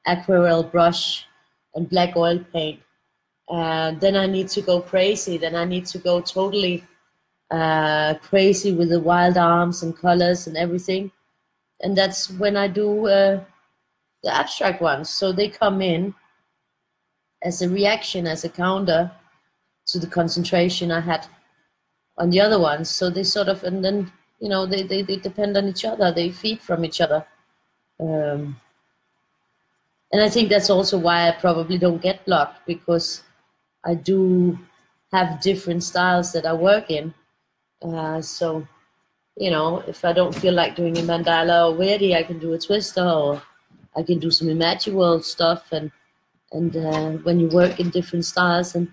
aquarelle brush and black oil paint, then I need to go crazy. Then I need to go totally crazy with the wild arms and colors and everything. And that's when I do the abstract ones. So they come in as a reaction, as a counter to the concentration I had on the other ones. So they sort of, and then, they depend on each other. They feed from each other. And I think that's also why I probably don't get blocked, because I do have different styles that I work in. So, if I don't feel like doing a mandala or Weirdie, I can do a twister, or I can do some imaginal stuff. And when you work in different styles, and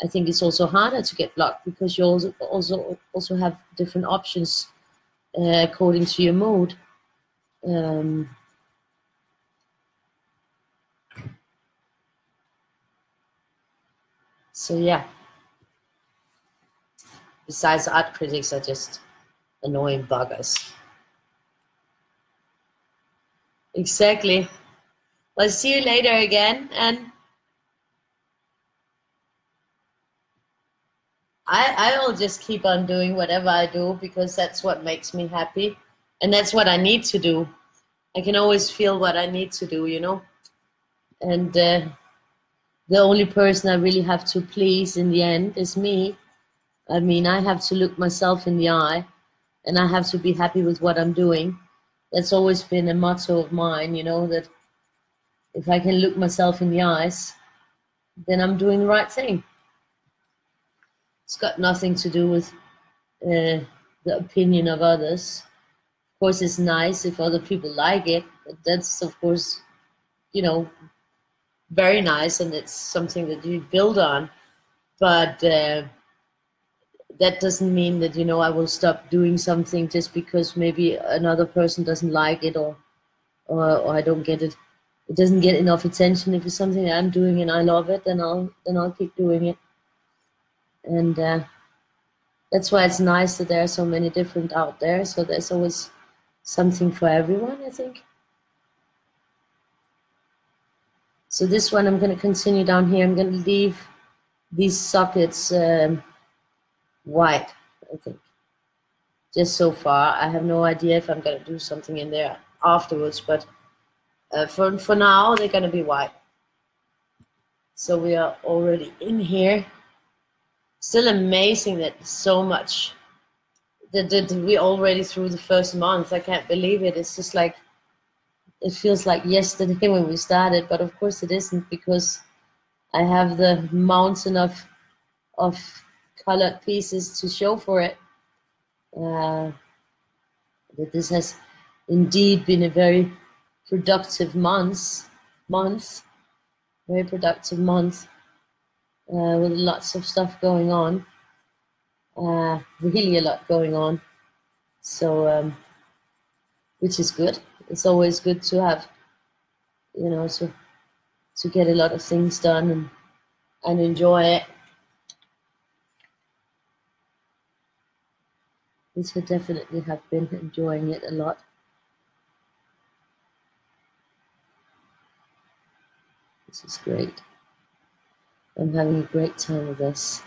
I think it's also harder to get blocked, because you also have different options according to your mood. So yeah. Besides, art critics are just annoying buggers. Exactly. Well, see you later again, and I will just keep on doing whatever I do because that's what makes me happy, and that's what I need to do. I can always feel what I need to do, you know. And the only person I really have to please in the end is me. I mean, I have to look myself in the eye, and I have to be happy with what I'm doing. That's always been a motto of mine, you know, that if I can look myself in the eyes, then I'm doing the right thing. It's got nothing to do with the opinion of others. Of course, it's nice if other people like it. But that's, of course, you know, very nice, and it's something that you build on. But that doesn't mean that, you know, I will stop doing something just because maybe another person doesn't like it, or I don't get it. It doesn't get enough attention. If it's something that I'm doing and I love it, then I'll keep doing it. And that's why it's nice that there are so many different out there. So there's always something for everyone, I think. So this one, I'm going to continue down here. I'm going to leave these sockets white, I think. Just so far. I have no idea if I'm going to do something in there afterwards, but for now, they're going to be white. So we are already in here. Still amazing that so much, that we already through the first month. I can't believe it. It's just like, it feels like yesterday when we started, but of course it isn't, because I have the mountain of colored pieces to show for it. That this has indeed been a very productive month, very productive month, with lots of stuff going on, really a lot going on. So, which is good. It's always good to have, you know, to get a lot of things done and enjoy it. Which I definitely have been enjoying it a lot. This is great. I'm having a great time with this.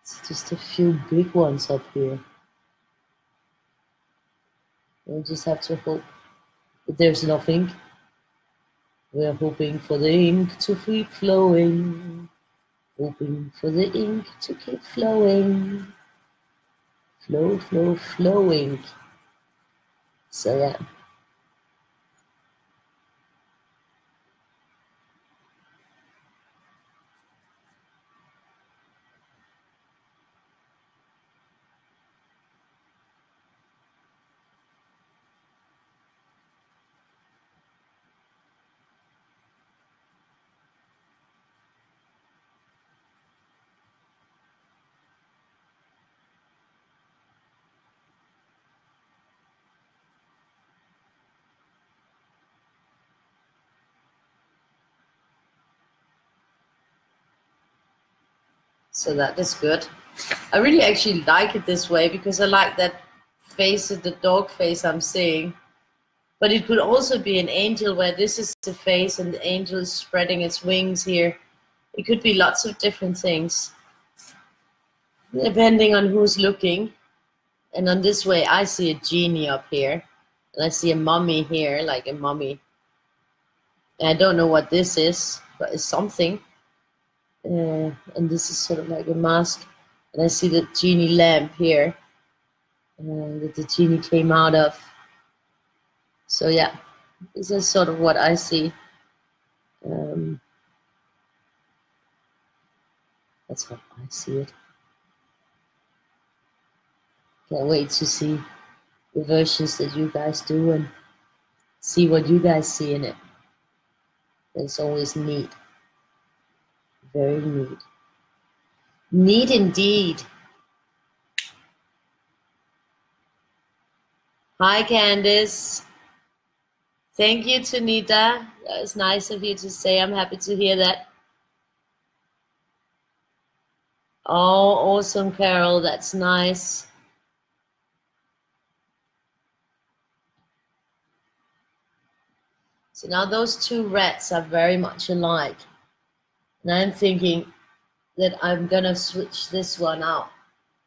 It's just a few big ones up here. We'll just have to hope that there's enough ink. We're hoping for the ink to keep flowing. Hoping for the ink to keep flowing. Flow, flow, flowing. So yeah. So that is good. I really actually like it this way because I like that face, the dog face I'm seeing. But it could also be an angel where this is the face and the angel is spreading its wings here. It could be lots of different things, depending on who's looking. And on this way, I see a genie up here. And I see a mummy here, like a mummy. And I don't know what this is, but it's something. And this is sort of like a mask. And I see the genie lamp here that the genie came out of. So yeah, this is sort of what I see. That's how I see it. Can't wait to see the versions that you guys do and see what you guys see in it. It's always neat. Very neat. Neat indeed. Hi, Candice. Thank you, Tanita. That was nice of you to say. I'm happy to hear that. Oh, awesome, Carol. That's nice. So now those two reds are very much alike. And I'm thinking that I'm going to switch this one out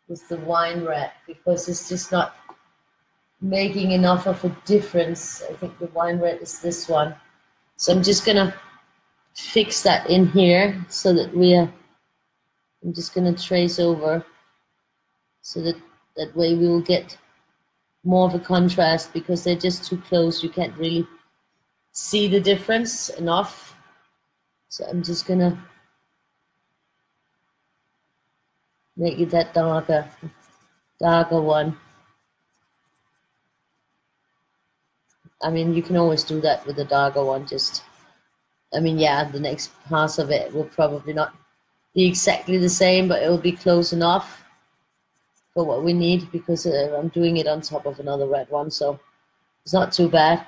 with the wine red because it's just not making enough of a difference. I think the wine red is this one. So I'm just going to fix that in here so that I'm just going to trace over so that way we will get more of a contrast because they're just too close. You can't really see the difference enough. So I'm just going to make it that darker one. I mean, you can always do that with the darker one. Yeah, the next pass of it will probably not be exactly the same, but it will be close enough for what we need because I'm doing it on top of another red one, so it's not too bad.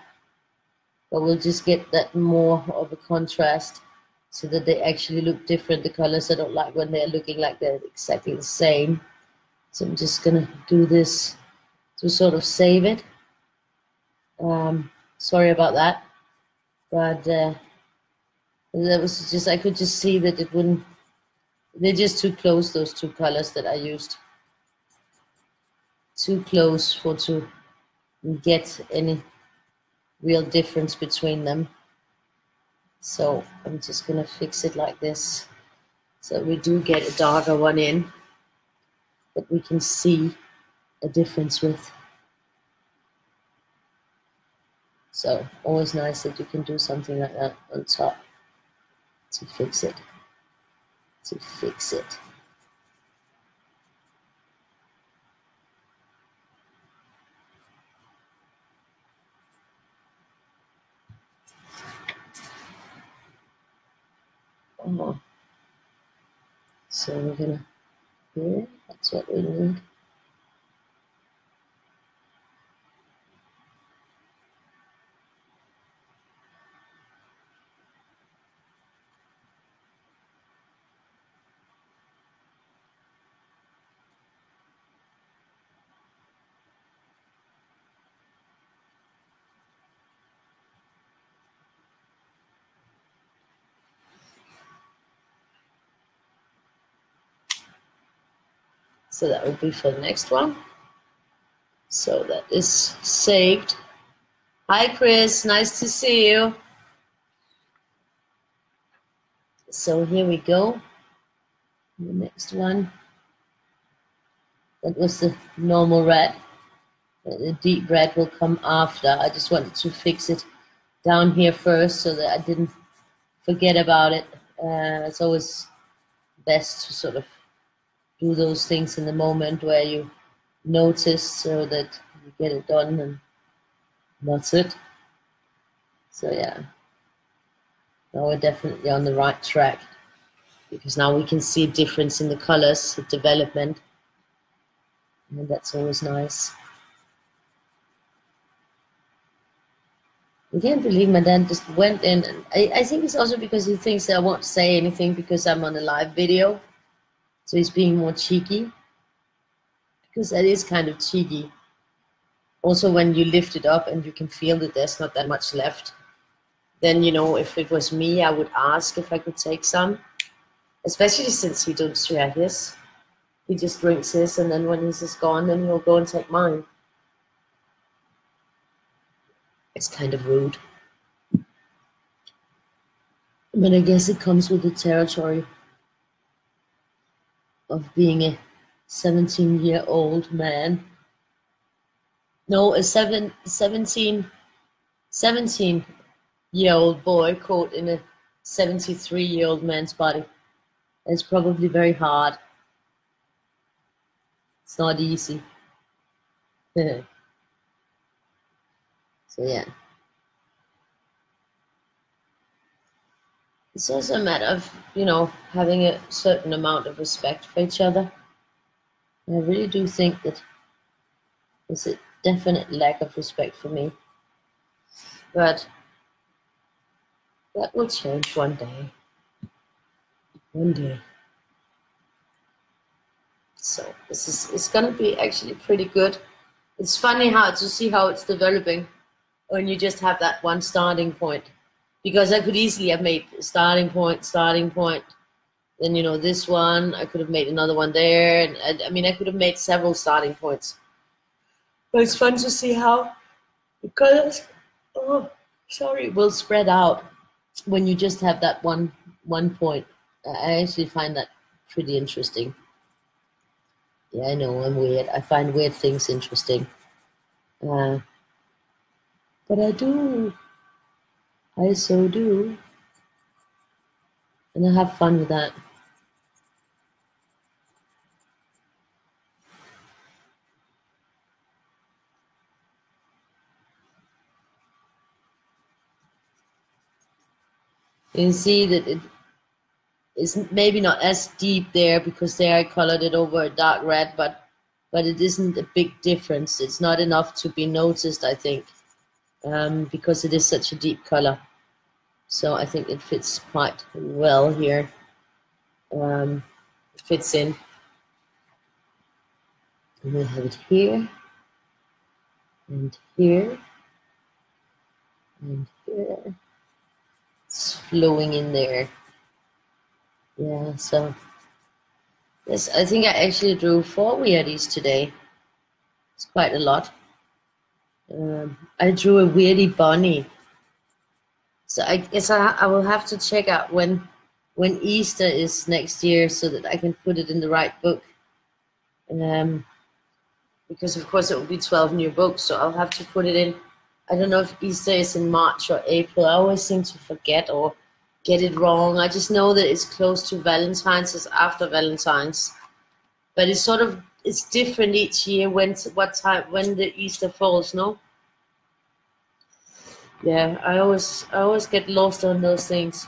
But we'll just get that more of a contrast so that they actually look different. The colors I don't like when they're looking like they're exactly the same. So I'm just gonna do this to sort of save it. Sorry about that, but that was just, I could just see that it wouldn't, they're just too close, those two colors that I used. Too close for to get any real difference between them. So I'm just gonna fix it like this. So we do get a darker one in that we can see a difference with. So always nice that you can do something like that on top to fix it. Oh. So we're gonna, here, that's what we need. So that will be for the next one. So that is saved. Hi, Chris. Nice to see you. So here we go. The next one. That was the normal red. The deep red will come after. I just wanted to fix it down here first so that I didn't forget about it. It's always best to sort of do those things in the moment where you notice so that you get it done, and that's it. So yeah, now we're definitely on the right track because now we can see a difference in the colors, the development, and that's always nice. I can't believe my dad just went in, and I think it's also because he thinks that I won't say anything because I'm on a live video, so he's being more cheeky, because that is kind of cheeky. Also, when you lift it up and you can feel that there's not that much left, then, you know, if it was me, I would ask if I could take some, especially since he don't share his. He just drinks his, and then when his is gone, then he'll go and take mine. It's kind of rude. But I guess it comes with the territory of being a 17-year-old man. No, a 17-year-old boy caught in a 73-year-old man's body. It's probably very hard. It's not easy. So yeah. It's also a matter of, you know, having a certain amount of respect for each other. And I really do think that there's a definite lack of respect for me. But that will change one day. One day. So it's gonna be actually pretty good. It's funny how to see how it's developing when you just have that one starting point. Because I could easily have made starting point, then you know this one, I could have made another one there, and I mean I could have made several starting points. But it's fun to see how the colors, oh, sorry, will spread out when you just have that one point. I actually find that pretty interesting. Yeah, I know I'm weird. I find weird things interesting. Uh, but I do. I so do. And I have fun with that. You can see that it is maybe not as deep there because there I colored it over a dark red, but it isn't a big difference. It's not enough to be noticed, I think, because it is such a deep color. So I think it fits quite well here. It fits in. And we have it here, and here, and here. It's flowing in there. Yeah, so yes, I think I actually drew 4 weirdies today. It's quite a lot. I drew a Weirdie bunny. So I guess I will have to check out when Easter is next year so that I can put it in the right book. Because of course it will be 12 new books, so I'll have to put it in. I don't know if Easter is in March or April. I always seem to forget or get it wrong. I just know that it's close to Valentine's, it's after Valentine's. But it's sort of it's different each year when the Easter falls, no? Yeah, I always get lost on those things.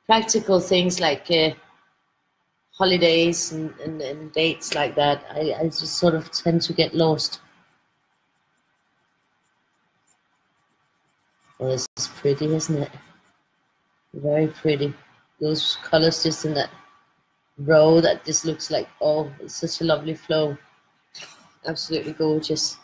Practical things like holidays and dates like that. I just sort of tend to get lost. Oh, this is pretty, isn't it? Very pretty. Those colors just in that row that just looks like, oh, it's such a lovely flow. Absolutely gorgeous.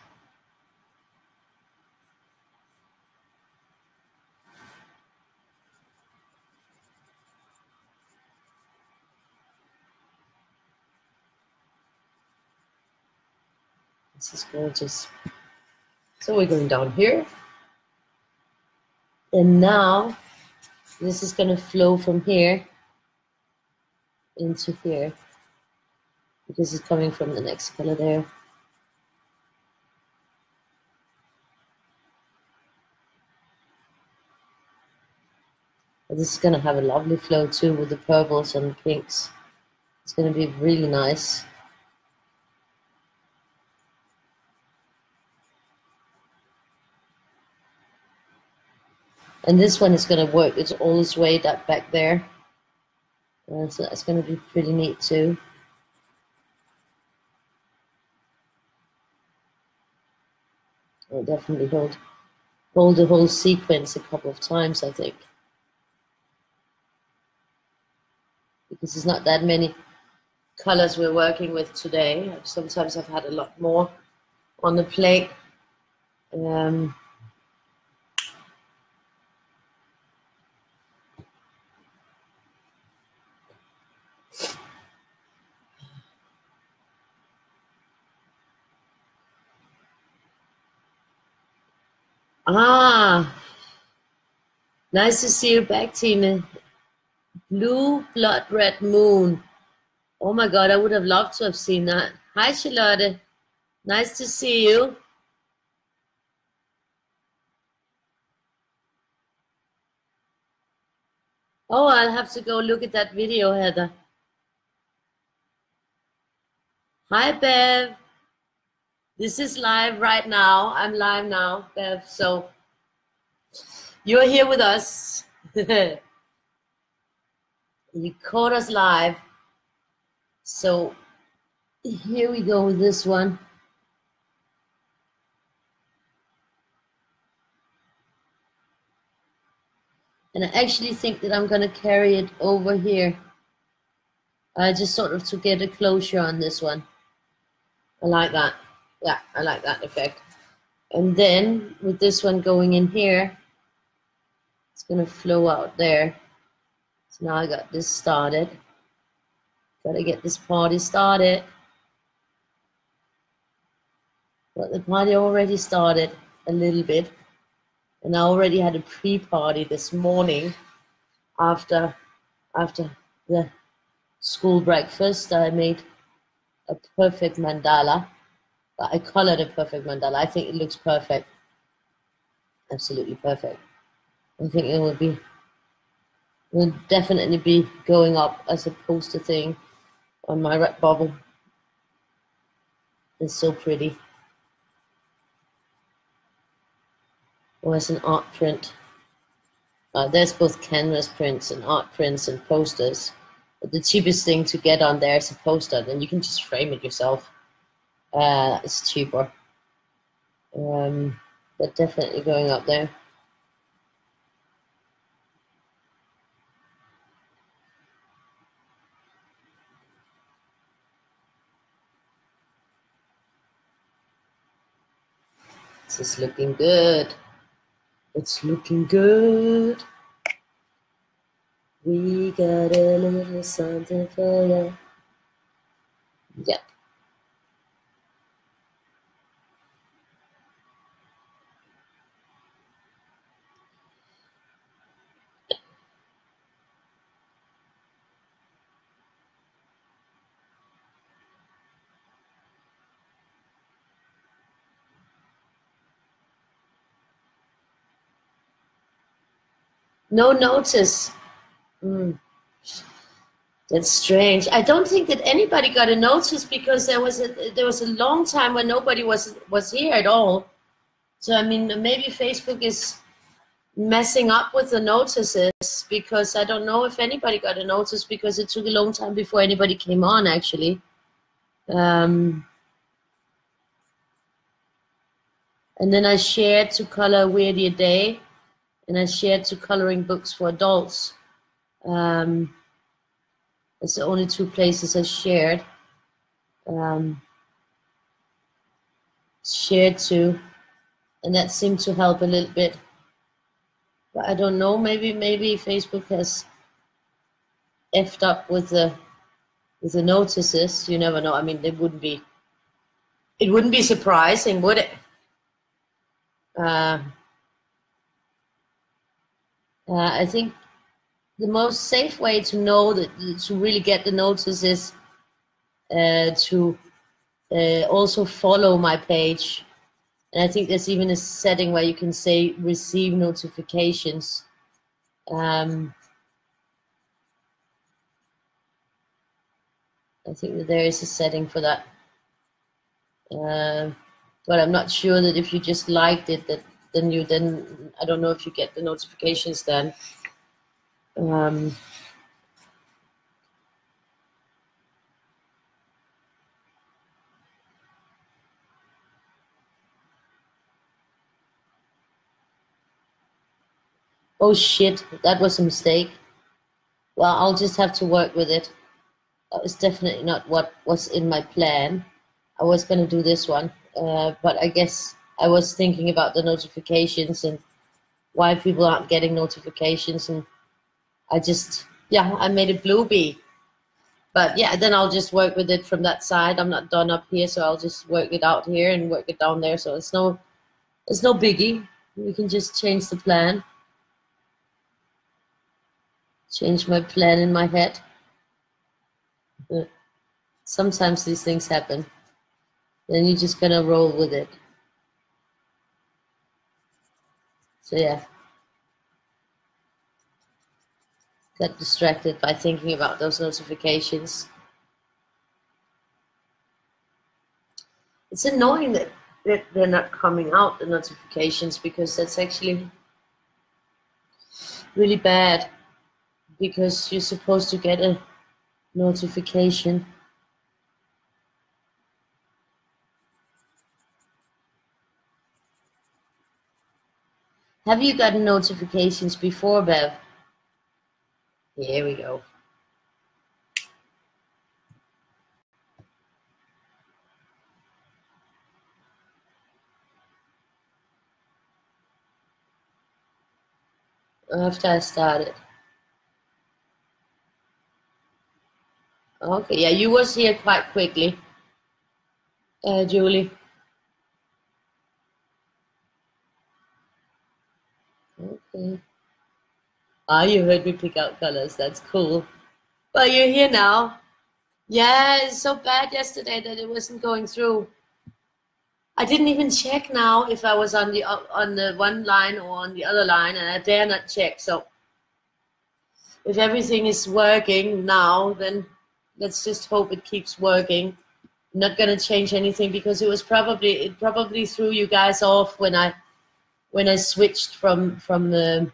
This is gorgeous. So we're going down here. And now this is going to flow from here into here because it's coming from the next color there. But this is going to have a lovely flow too with the purples and the pinks. It's going to be really nice. And this one is going to work. It's all its way back there. So that's going to be pretty neat too. I'll definitely hold the whole sequence a couple of times, I think. Because there's not that many colors we're working with today. Sometimes I've had a lot more on the plate. Nice to see you back, Tina. Blue Blood Red Moon. Oh my God, I would have loved to have seen that. Hi, Charlotte. Nice to see you. Oh, I'll have to go look at that video, Heather. Hi, Bev. This is live right now. I'm live now, Bev. So you're here with us. You caught us live. So here we go with this one. And I actually think that I'm going to carry it over here. Just sort of to get a closure on this one. I like that. Yeah, I like that effect. And then with this one going in here, it's going to flow out there. So now I got this started. Got to get this party started. But the party already started a little bit. And I already had a pre-party this morning after the school breakfast. I made a perfect mandala. I colored a perfect mandala. I think it looks perfect. Absolutely perfect. I think it will definitely be going up as a poster thing on my red bubble. It's so pretty. Oh, it's an art print. There's both canvas prints and art prints and posters. But the cheapest thing to get on there is a poster. Then you can just frame it yourself. It's cheaper. But definitely going up there. This is looking good. It's looking good. We got a little something for you. Yep. No notice. That's strange. I don't think that anybody got a notice because there was a long time when nobody was here at all. So I mean, maybe Facebook is messing up with the notices because I don't know if anybody got a notice because it took a long time before anybody came on actually. And then I shared to color Weirdie a day, and I shared to coloring books for adults. It's the only two places I shared. Shared to, and that seemed to help a little bit. But I don't know. Maybe Facebook has effed up with the notices. You never know. I mean, it wouldn't be surprising, would it? I think the most safe way to know that to really get the notice is to also follow my page. And I think there's even a setting where you can say receive notifications. I think that there is a setting for that. But I'm not sure that if you just liked it, that then I don't know if you get the notifications then. Oh shit, that was a mistake. Well, I'll just have to work with it. That was definitely not what was in my plan. I was going to do this one, but I guess I was thinking about the notifications and why people aren't getting notifications, and I made a blue bee. But yeah, then I'll just work with it from that side. I'm not done up here, so I'll just work it out here and work it down there. So it's no biggie. We can just change the plan. Change my plan in my head. Sometimes these things happen. Then you're just gonna roll with it. So yeah. Got distracted by thinking about those notifications. It's annoying that they're not coming out, the notifications, because that's actually really bad because you're supposed to get a notification. Have you gotten notifications before, Bev? Here we go. After I started. Okay, yeah, you was here quite quickly, Julie. Okay. Ah, you heard me pick out colors. That's cool. Well, you're here now. Yeah, it's so bad yesterday that it wasn't going through. I didn't even check now if I was on the one line or on the other line, and I dare not check. So if everything is working now, then let's just hope it keeps working. I'm not gonna change anything because it probably threw you guys off when I switched from the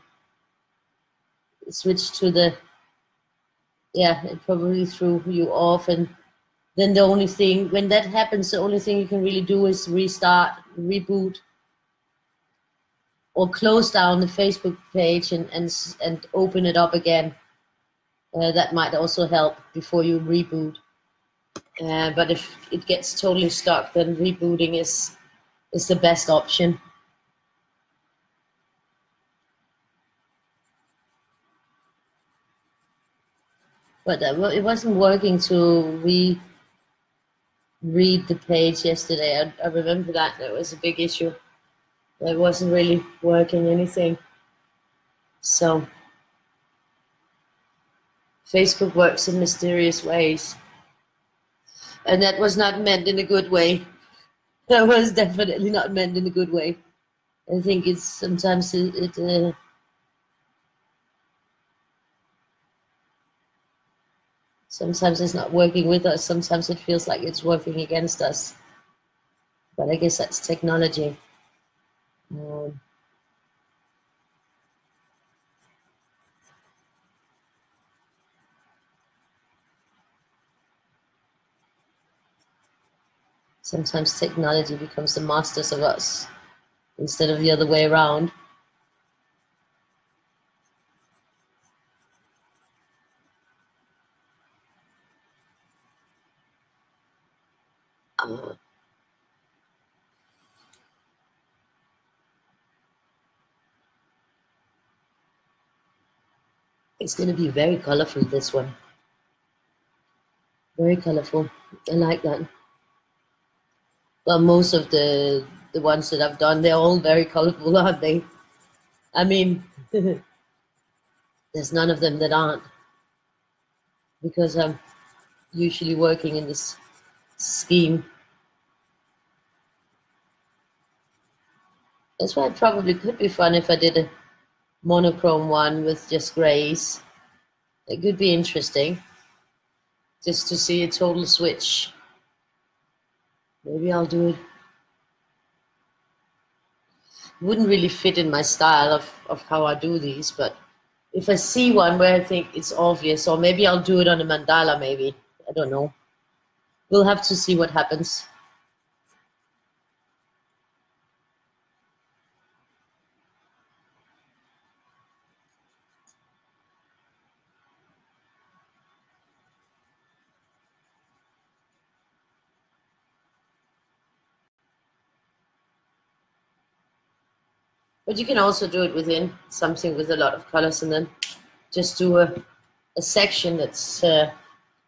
switched to the, yeah, it probably threw you off. And then the only thing, when that happens, the only thing you can really do is restart, reboot, or close down the Facebook page and open it up again. That might also help before you reboot. But if it gets totally stuck, then rebooting is the best option. But it wasn't working to read the page yesterday. I remember that was a big issue. It wasn't really working anything. So Facebook works in mysterious ways. And that was not meant in a good way. That was definitely not meant in a good way. I think it's sometimes sometimes it's not working with us. Sometimes it feels like it's working against us. But I guess that's technology. Sometimes technology becomes the masters of us instead of the other way around. It's going to be very colorful, this one. Very colorful. I like that. Well, most of the ones that I've done, they're all very colorful, aren't they? I mean, there's none of them that aren't, because I'm usually working in this scheme. That's why it probably could be fun if I did a monochrome one with just grays. It could be interesting, just to see a total switch. Maybe I'll do it. Wouldn't really fit in my style of how I do these, but if I see one where I think it's obvious, or maybe I'll do it on a mandala, maybe. I don't know. We'll have to see what happens. But you can also do it within something with a lot of colors, and then just do a section that's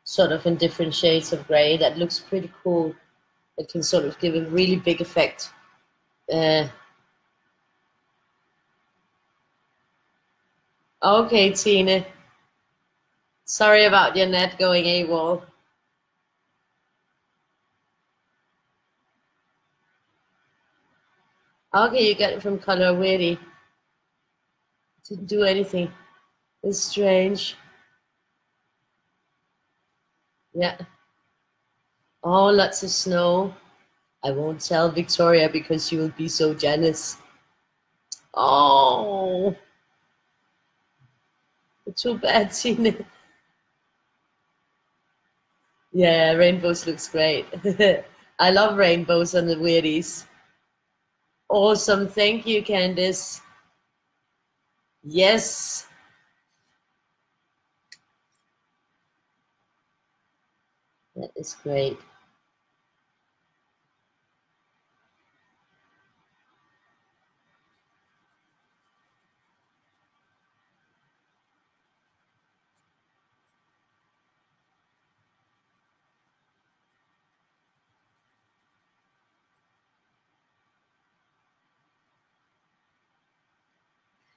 sort of in different shades of gray. That looks pretty cool. It can sort of give a really big effect. Okay, Tina. Sorry about your net going AWOL. Okay, you got it from Color Weirdie. Didn't do anything. It's strange. Yeah. Oh, lots of snow. I won't tell Victoria because she will be so jealous. Oh. Too bad, Tine. Yeah, rainbows looks great. I love rainbows on the Weirdies. Awesome. Thank you, Candice. Yes. That is great.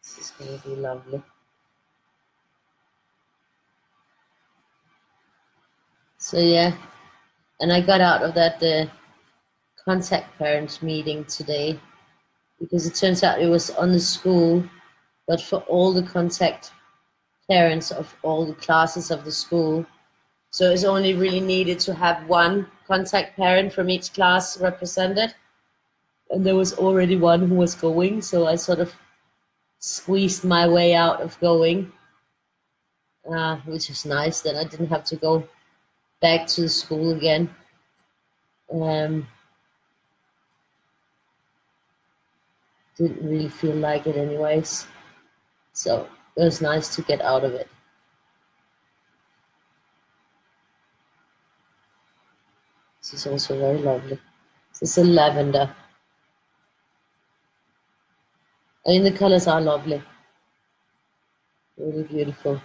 This is going to be lovely. So yeah, and I got out of that contact parents meeting today because it turns out it was on the school, but for all the contact parents of all the classes of the school. So it's only really needed to have one contact parent from each class represented. And there was already one who was going, so I sort of squeezed my way out of going, which was nice. Then I didn't have to go back to the school again. Didn't really feel like it anyways. So it was nice to get out of it. This is also very lovely. This is a lavender. I mean, the colors are lovely. Really beautiful.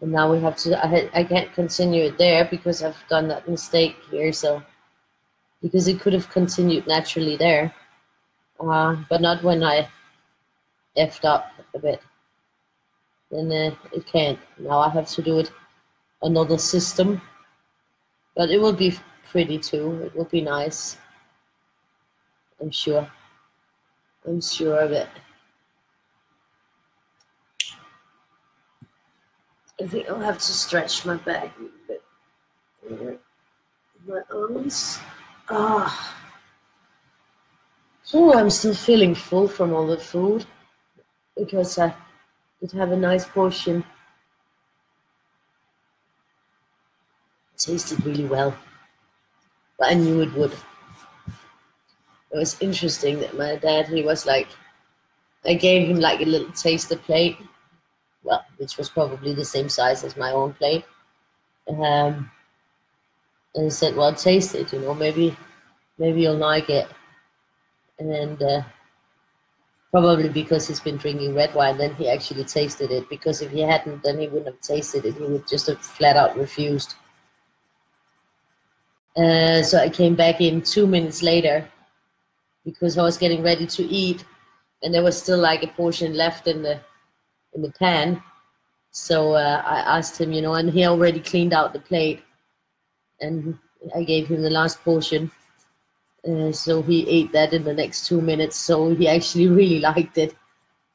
And now we have to, I can't continue it there because I've done that mistake here. So, because it could have continued naturally there, but not when I effed up a bit. Then it can't. Now I have to do it another system. But it will be pretty too. It will be nice. I'm sure. I'm sure of it. I think I'll have to stretch my back a little bit. My arms. Ah. Oh, I'm still feeling full from all the food because I did have a nice portion. It tasted really well, but I knew it would. It was interesting that my dad, he was like, I gave him like a little taster plate, well, which was probably the same size as my own plate. And he said, well, taste it, maybe you'll like it. And probably because he's been drinking red wine, then he actually tasted it. Because if he hadn't, then he wouldn't have tasted it. He would just have flat out refused. So I came back in 2 minutes later because I was getting ready to eat, and there was still like a portion left in the pan. So I asked him, and he already cleaned out the plate, and I gave him the last portion. So he ate that in the next 2 minutes. So he actually really liked it,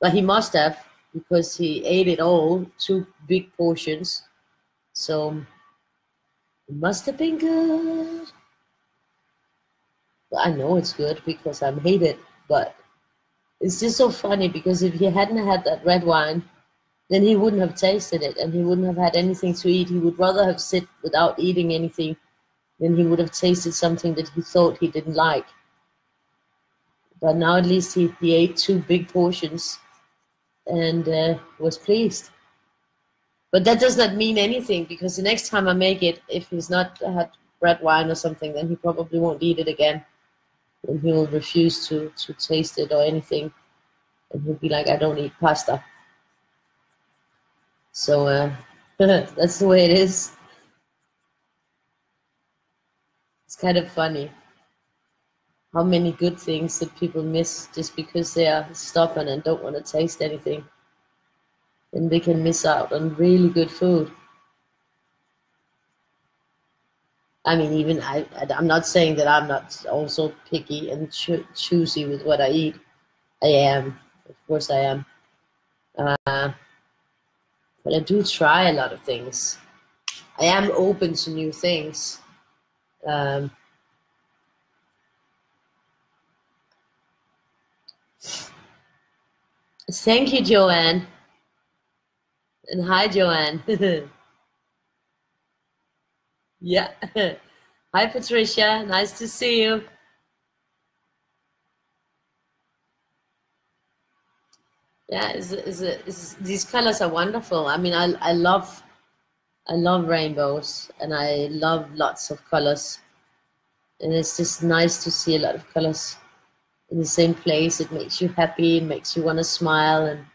but he must have because he ate it all, 2 big portions. So it must have been good. Well, I know it's good because I made it, but it's just so funny because if he hadn't had that red wine, then he wouldn't have tasted it and he wouldn't have had anything to eat. He would rather have sit without eating anything than he would have tasted something that he thought he didn't like. But now at least he ate 2 big portions and was pleased. But that does not mean anything because the next time I make it, if he's not had red wine or something, then he probably won't eat it again. And he will refuse to taste it or anything. And he'll be like, I don't eat pasta. So that's the way it is. It's kind of funny how many good things that people miss just because they are stubborn and don't want to taste anything. And they can miss out on really good food. I mean, even I'm not saying that I'm not also picky and choosy with what I eat. I am. Of course I am. But I do try a lot of things. I am open to new things. Thank you, Joanne. And hi, Joanne. Yeah. Hi, Patricia. Nice to see you. Yeah, these colors are wonderful. I mean, I love rainbows, and I love lots of colors. And it's just nice to see a lot of colors in the same place. It makes you happy, it makes you want to smile, and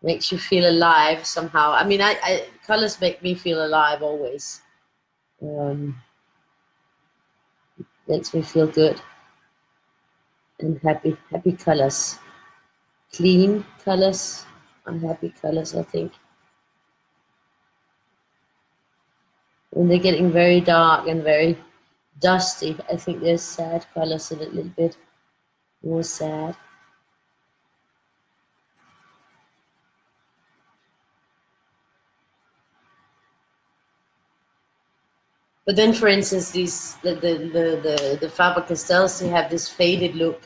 makes you feel alive somehow. I mean, colors make me feel alive always. Makes me feel good and happy. Happy colors, clean colors, are happy colors. I think when they're getting very dark and very dusty, I think they're sad colors, a little bit more sad. But then, for instance, the Faber-Castells, they have this faded look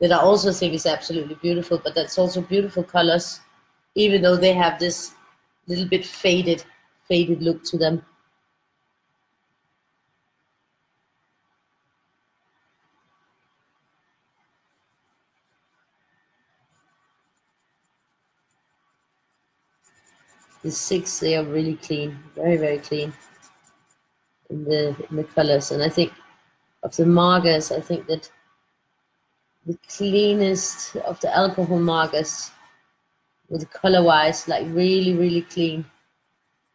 that I also think is absolutely beautiful. But that's also beautiful colors, even though they have this little bit faded look to them. The 6, they are really clean, very, very clean in the colors. And I think of the markers, I think that the cleanest of the alcohol markers, with color-wise, like really, really clean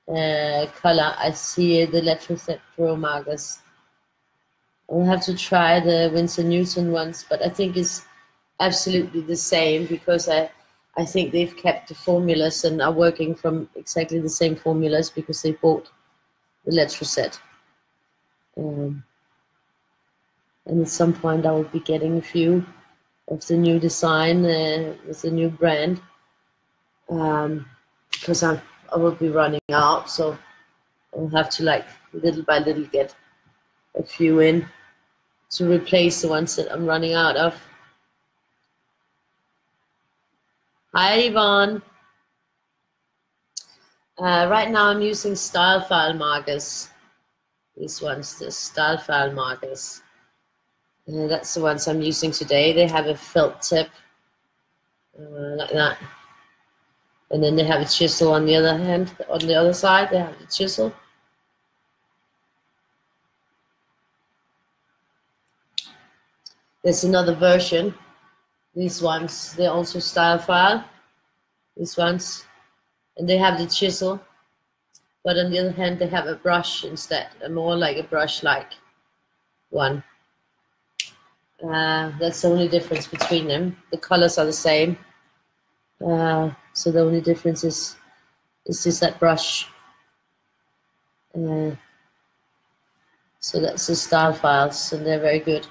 color, I see the Letroset Pro markers. I'll have to try the Winsor Newton ones, but I think it's absolutely the same, because I think they've kept the formulas and are working from exactly the same formulas, because they bought the Letroset. And at some point I will be getting a few of the new design with the new brand, because I will be running out, so I'll have to, like, little by little get a few in to replace the ones that I'm running out of. Hi, Yvonne. Right now I'm using style file markers. These ones, the style file markers. That's the ones I'm using today. They have a felt tip, like that. And then they have a chisel on the other hand. On the other side, they have the chisel. There's another version. These ones, they're also style file. These ones. And they have the chisel. But on the other hand, they have a brush instead. A more like a brush-like one. That's the only difference between them. The colors are the same. So the only difference is just that brush. So that's the style files, and they're very good,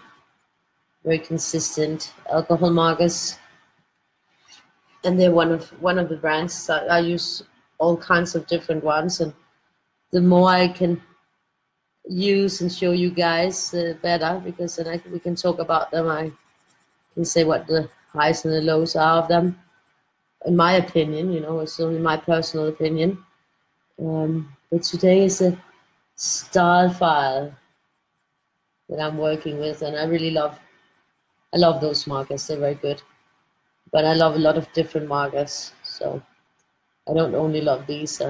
very consistent alcohol markers. And they're one of the brands. I use all kinds of different ones, and the more I can use and show you guys, the better, because then we can talk about them. I can say what the highs and the lows are of them. In my opinion, it's only my personal opinion. But today is a style file that I'm working with, and I love those markers. They're very good. But I love a lot of different markers, so I don't only love these.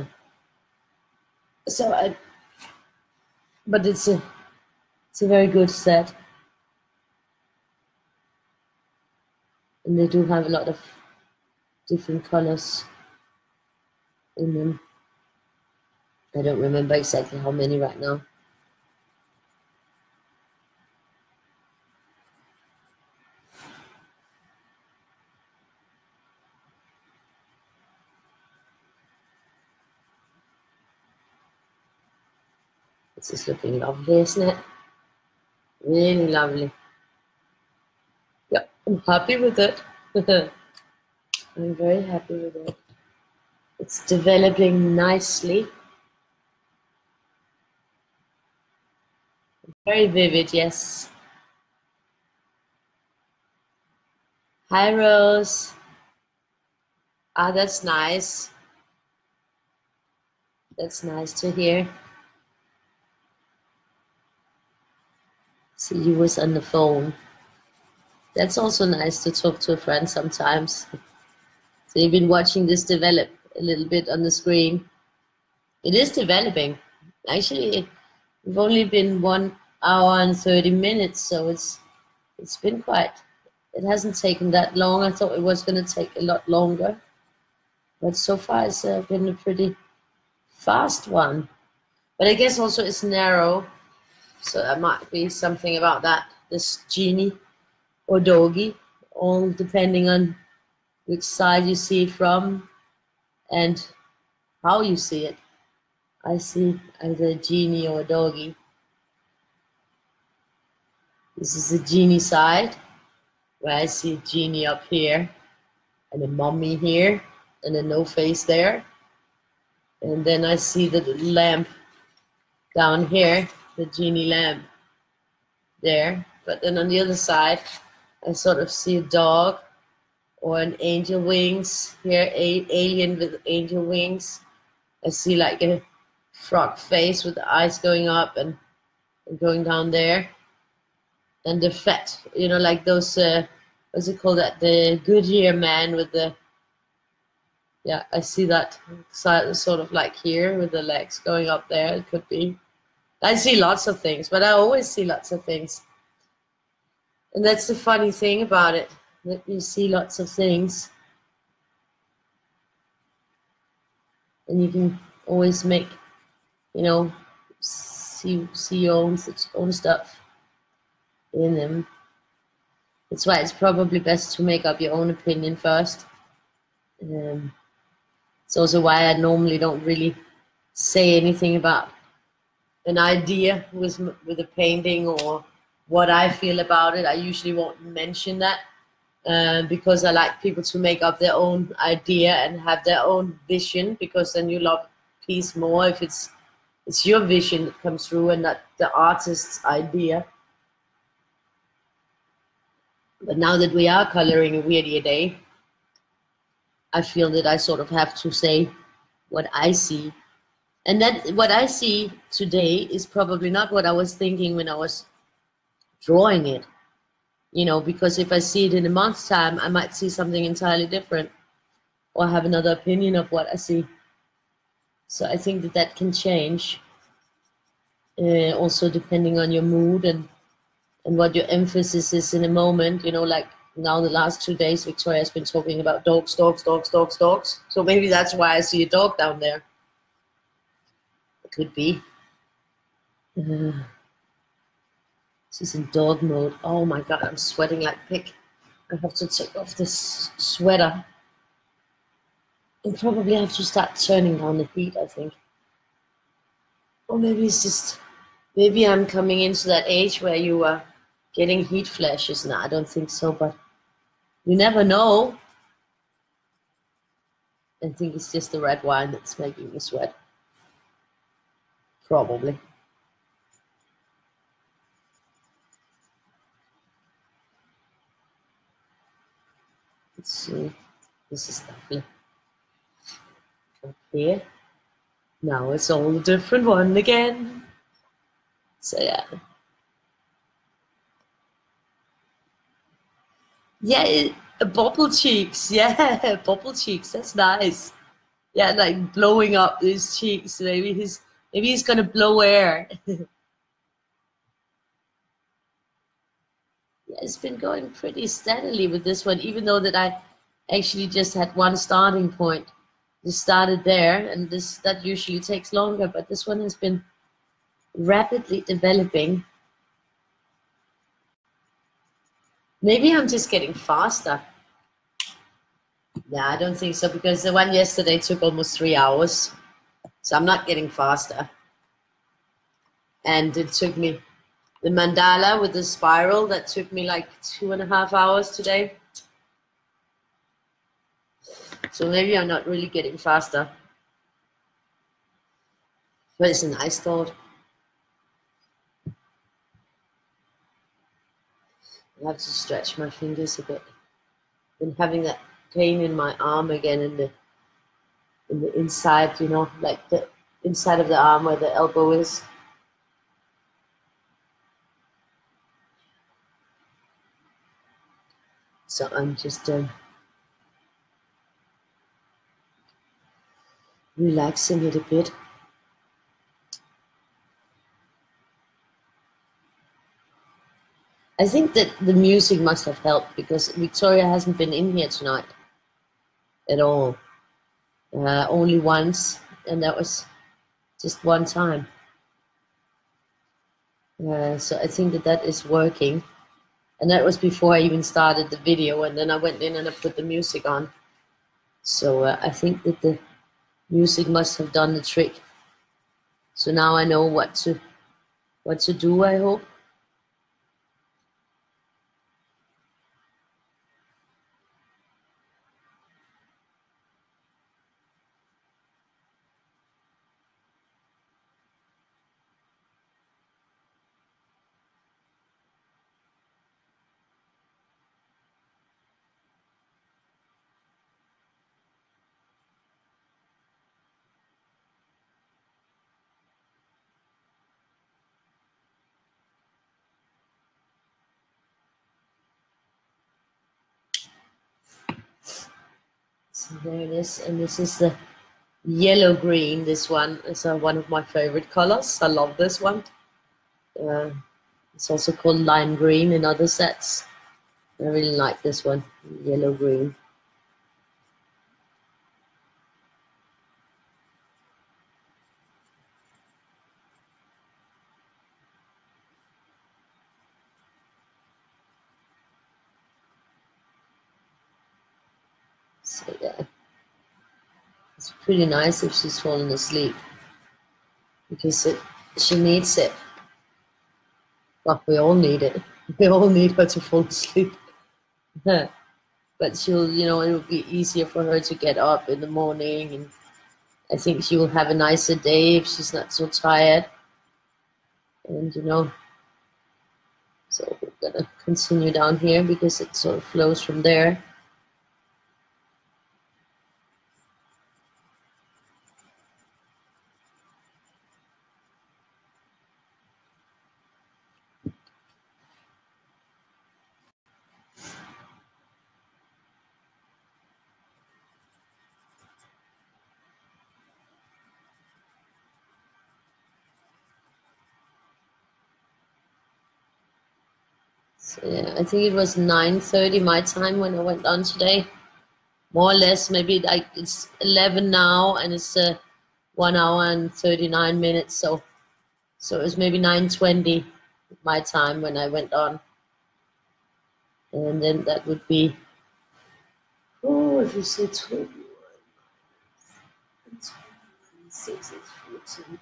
But it's a very good set, and they do have a lot of different colors in them. I don't remember exactly how many right now. This is looking lovely, isn't it? Really lovely. Yeah, I'm happy with it. I'm very happy with it. It's developing nicely. Very vivid, yes. Hi, Rose. Ah, that's nice. That's nice to hear. See, you was on the phone. That's also nice to talk to a friend sometimes. So you've been watching this develop a little bit on the screen. It is developing. Actually, we've only been 1 hour and 30 minutes, so it's been quite. It hasn't taken that long. I thought it was going to take a lot longer, but so far it's been a pretty fast one. But I guess also it's narrow, so that might be something about that. This genie or doggy, all depending on which side you see it from and how you see it. I see either a genie or a doggy. This is the genie side, where I see a genie up here, and a mummy here, and a no face there. And then I see the lamp down here, the genie lamp there. But then on the other side, I sort of see a dog or an angel wings here, alien with angel wings. I see like a frog face with the eyes going up and going down there. And the fat, like those, what's it called, that the Goodyear man with the, yeah, I see that side, sort of like here with the legs going up there. It could be. I see lots of things, but I always see lots of things. And that's the funny thing about it, that you see lots of things. And you can always make, see your own stuff in them. That's why it's probably best to make up your own opinion first. It's also why I normally don't really say anything about an idea with a painting or what I feel about it. I usually won't mention that because I like people to make up their own idea and have their own vision, because then you love peace more if it's your vision that comes through and not the artist's idea. But now that we are coloring a Weirdie a day, I feel that I sort of have to say what I see. And that what I see today is probably not what I was thinking when I was drawing it. Because if I see it in a month's time, I might see something entirely different or have another opinion of what I see. So I think that can change, also depending on your mood and what your emphasis is in a moment. Like now the last 2 days, Victoria's been talking about dogs, dogs, dogs, dogs, dogs. So maybe that's why I see a dog down there. It could be. She's in dog mode. Oh my God, I'm sweating like pig. I have to take off this sweater. And probably have to start turning down the heat, I think. Or maybe it's just, maybe I'm coming into that age where you are getting heat flashes. No, I don't think so, but you never know. I think it's just the red wine that's making me sweat. Probably. Let's see. This is lovely. Up here. Now it's all a different one again. So yeah. Yeah, bubble cheeks. Yeah, bubble cheeks. That's nice. Yeah, like blowing up his cheeks. Maybe he's gonna blow air. Yeah, it's been going pretty steadily with this one, even though that I actually just had one starting point. Just started there, and that usually takes longer, but this one has been rapidly developing. Maybe I'm just getting faster. Yeah, I don't think so, because the one yesterday took almost 3 hours. So I'm not getting faster. And it took me, the mandala with the spiral, that took me like 2.5 hours today. So maybe I'm not really getting faster. But it's a nice thought. I have to stretch my fingers a bit. Been having that pain in my arm again in the inside, you know, like the inside of the arm where the elbow is. So I'm just relaxing it a bit. I think that the music must have helped because Victoria hasn't been in here tonight at all. Only once, and that was just one time. So I think that that is working. And that was before I even started the video, and then I went in and I put the music on. So I think that the music must have done the trick. So now I know what to do, I hope. So there it is, and this is the yellow green. This one is one of my favorite colors. I love this one. It's also called lime green in other sets. I really like this one, yellow green. So yeah, it's pretty nice if she's fallen asleep because she needs it. Well, we all need it. We all need her to fall asleep. But she'll, you know, it'll be easier for her to get up in the morning, and I think she will have a nicer day if she's not so tired. And, you know, so we're gonna continue down here because it sort of flows from there. So yeah, I think it was 9:30 my time when I went on today. More or less, maybe like it's 11 now, and it's 1 hour and 39 minutes. So it was maybe 9:20 my time when I went on, and then that would be, oh, if you say 21, 26, it's 14,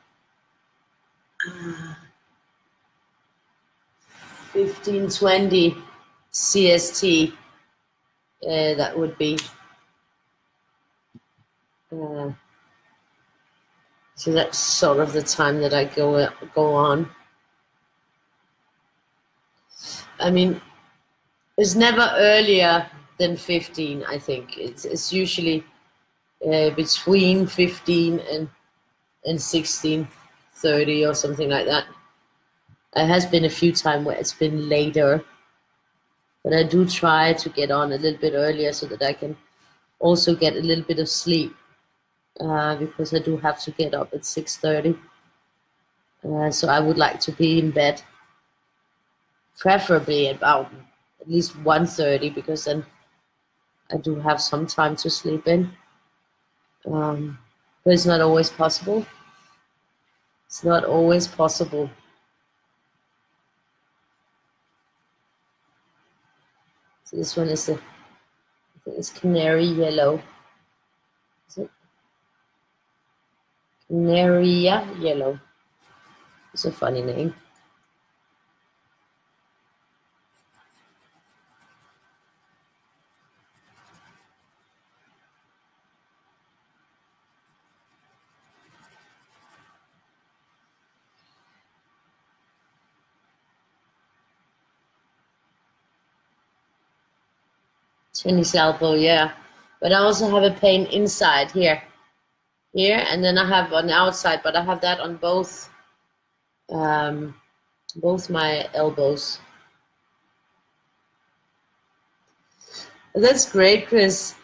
15:20 CST. That would be. So that's sort of the time that I go on. I mean, it's never earlier than 15. I think it's usually between 15 and 16:30 or something like that. There has been a few times where it's been later, but I do try to get on a little bit earlier so that I can also get a little bit of sleep because I do have to get up at 6:30. So I would like to be in bed, preferably about at least 1:30, because then I do have some time to sleep in. But it's not always possible. It's not always possible. So this one is I think it's canary yellow. Is it? Canaria yellow. It's a funny name. tennis elbow, yeah. But I also have a pain inside here, and then I have on the outside, but I have that on um, both my elbows. That's great, Chris.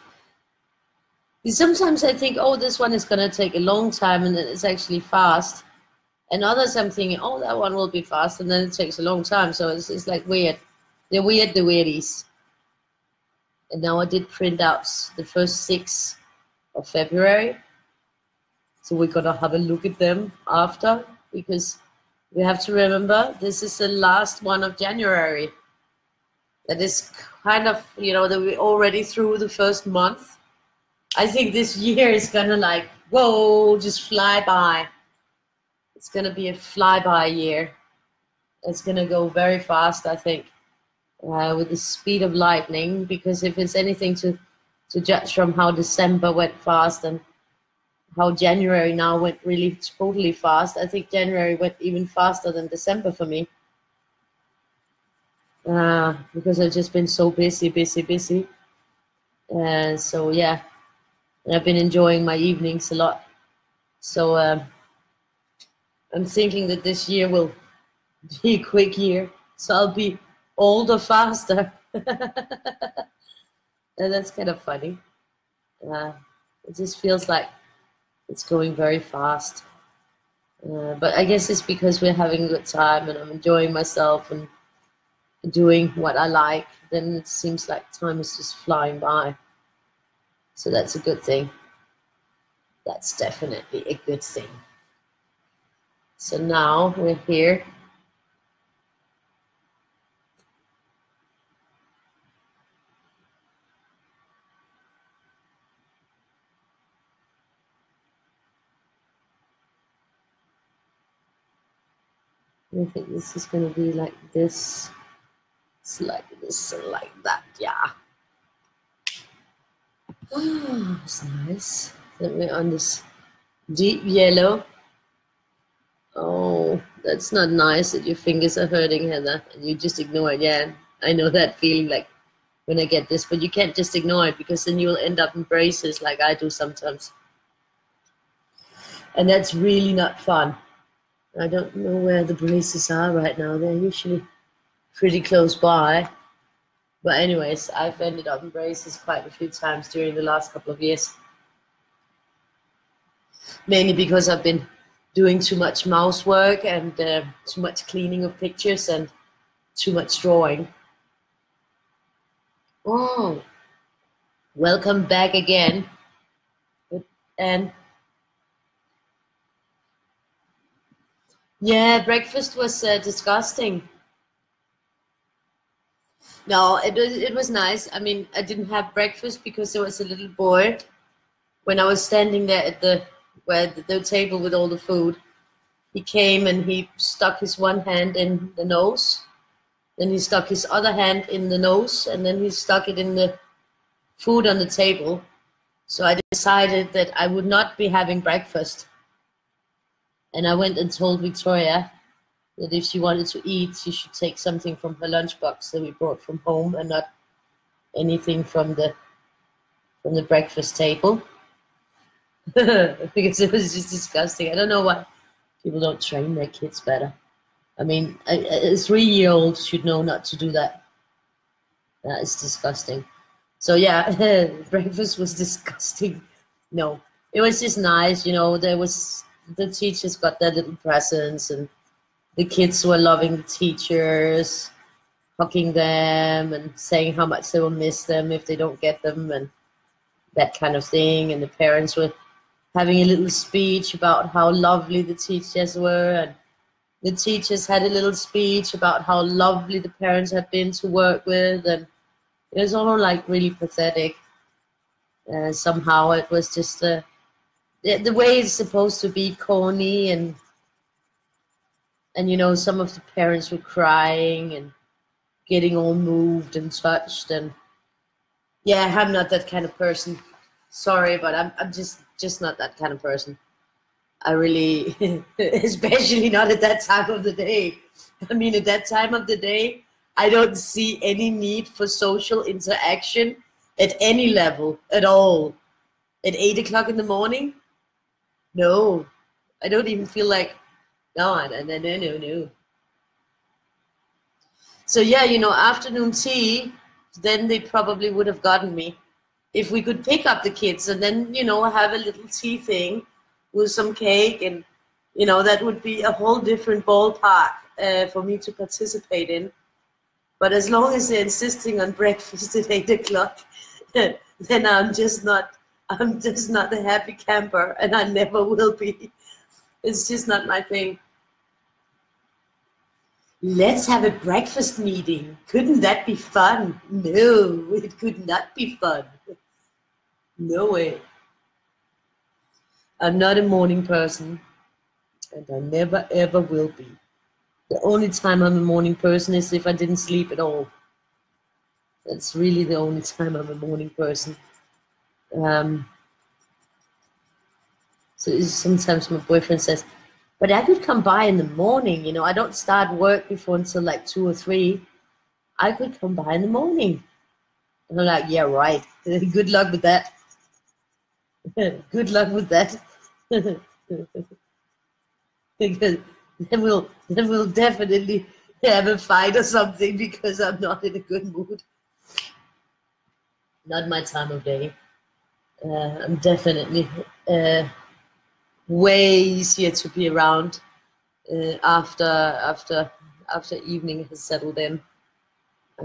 Sometimes I think, oh, this one is gonna take a long time, and then it's actually fast. And others I'm thinking, oh, that one will be fast, and then it takes a long time. So it's like weird. They're weird, the weirdies. And now I did printouts the first 6 of February. So we're gonna have a look at them after, because we have to remember this is the last one of January. That is kind of, that we're already through the first month. I think this year is gonna like, whoa, just fly by. It's gonna be a flyby year. It's gonna go very fast, I think, with the speed of lightning. Because if it's anything to judge from how December went fast and how January now went really totally fast, I think January went even faster than December for me. Because I've just been so busy. So yeah, and I've been enjoying my evenings a lot. So I'm thinking that this year will be a quick year, so I'll be older faster. And that's kind of funny. It just feels like it's going very fast. But I guess it's because we're having a good time and I'm enjoying myself and doing what I like. Then it seems like time is just flying by. So that's a good thing. That's definitely a good thing. So now we're here. I think this is going to be like this. It's like this and like that, yeah. Oh, it's nice. Then we're on this deep yellow. Oh, that's not nice that your fingers are hurting, Heather, and you just ignore it. Yeah, I know that feeling like when I get this, but you can't just ignore it because then you'll end up in braces like I do sometimes. And that's really not fun. I don't know where the braces are right now. They're usually pretty close by. But anyways, I've ended up in braces quite a few times during the last couple of years. Mainly because I've been doing too much mouse work and too much cleaning of pictures and too much drawing. Oh, welcome back again. And yeah, breakfast was disgusting. No, it was nice. I mean, I didn't have breakfast because there was a little boy when I was standing there at the table with all the food. He came and he stuck his one hand in the nose, then he stuck his other hand in the nose, and then he stuck it in the food on the table. So I decided that I would not be having breakfast. And I went and told Victoria that if she wanted to eat, she should take something from her lunchbox that we brought from home and not anything from the breakfast table. Because it was just disgusting. I don't know why people don't train their kids better. I mean, a 3-year-old should know not to do that. That is disgusting. So yeah, breakfast was disgusting. No, it was just nice. There was, the teachers got their little presents and the kids were loving the teachers, hugging them and saying how much they will miss them if they don't get them and that kind of thing. And the parents were having a little speech about how lovely the teachers were, and the teachers had a little speech about how lovely the parents had been to work with, and it was all like really pathetic. Somehow it was just the way it's supposed to be corny, and some of the parents were crying and getting all moved and touched, and yeah, I'm not that kind of person. Sorry, but I'm just not that kind of person. I really, especially not at that time of the day. I mean, at that time of the day, I don't see any need for social interaction at any level at all. At 8 o'clock in the morning? No, I don't even feel like, no. So yeah, afternoon tea, then they probably would have gotten me. If we could pick up the kids and then, have a little tea thing with some cake and, that would be a whole different ballpark for me to participate in. But as long as they're insisting on breakfast at 8 o'clock, then I'm just not a happy camper, and I never will be. It's just not my thing. Let's have a breakfast meeting. Couldn't that be fun? No, it could not be fun. No way. I'm not a morning person, and I never ever will be. The only time I'm a morning person is if I didn't sleep at all. That's really the only time I'm a morning person. So sometimes my boyfriend says, but I could come by in the morning, I don't start work before until like 2 or 3. I could come by in the morning. And I'm like, yeah, right. Good luck with that. Good luck with that. Because then we'll definitely have a fight or something because I'm not in a good mood. Not my time of day. I'm definitely way easier to be around after evening has settled in. I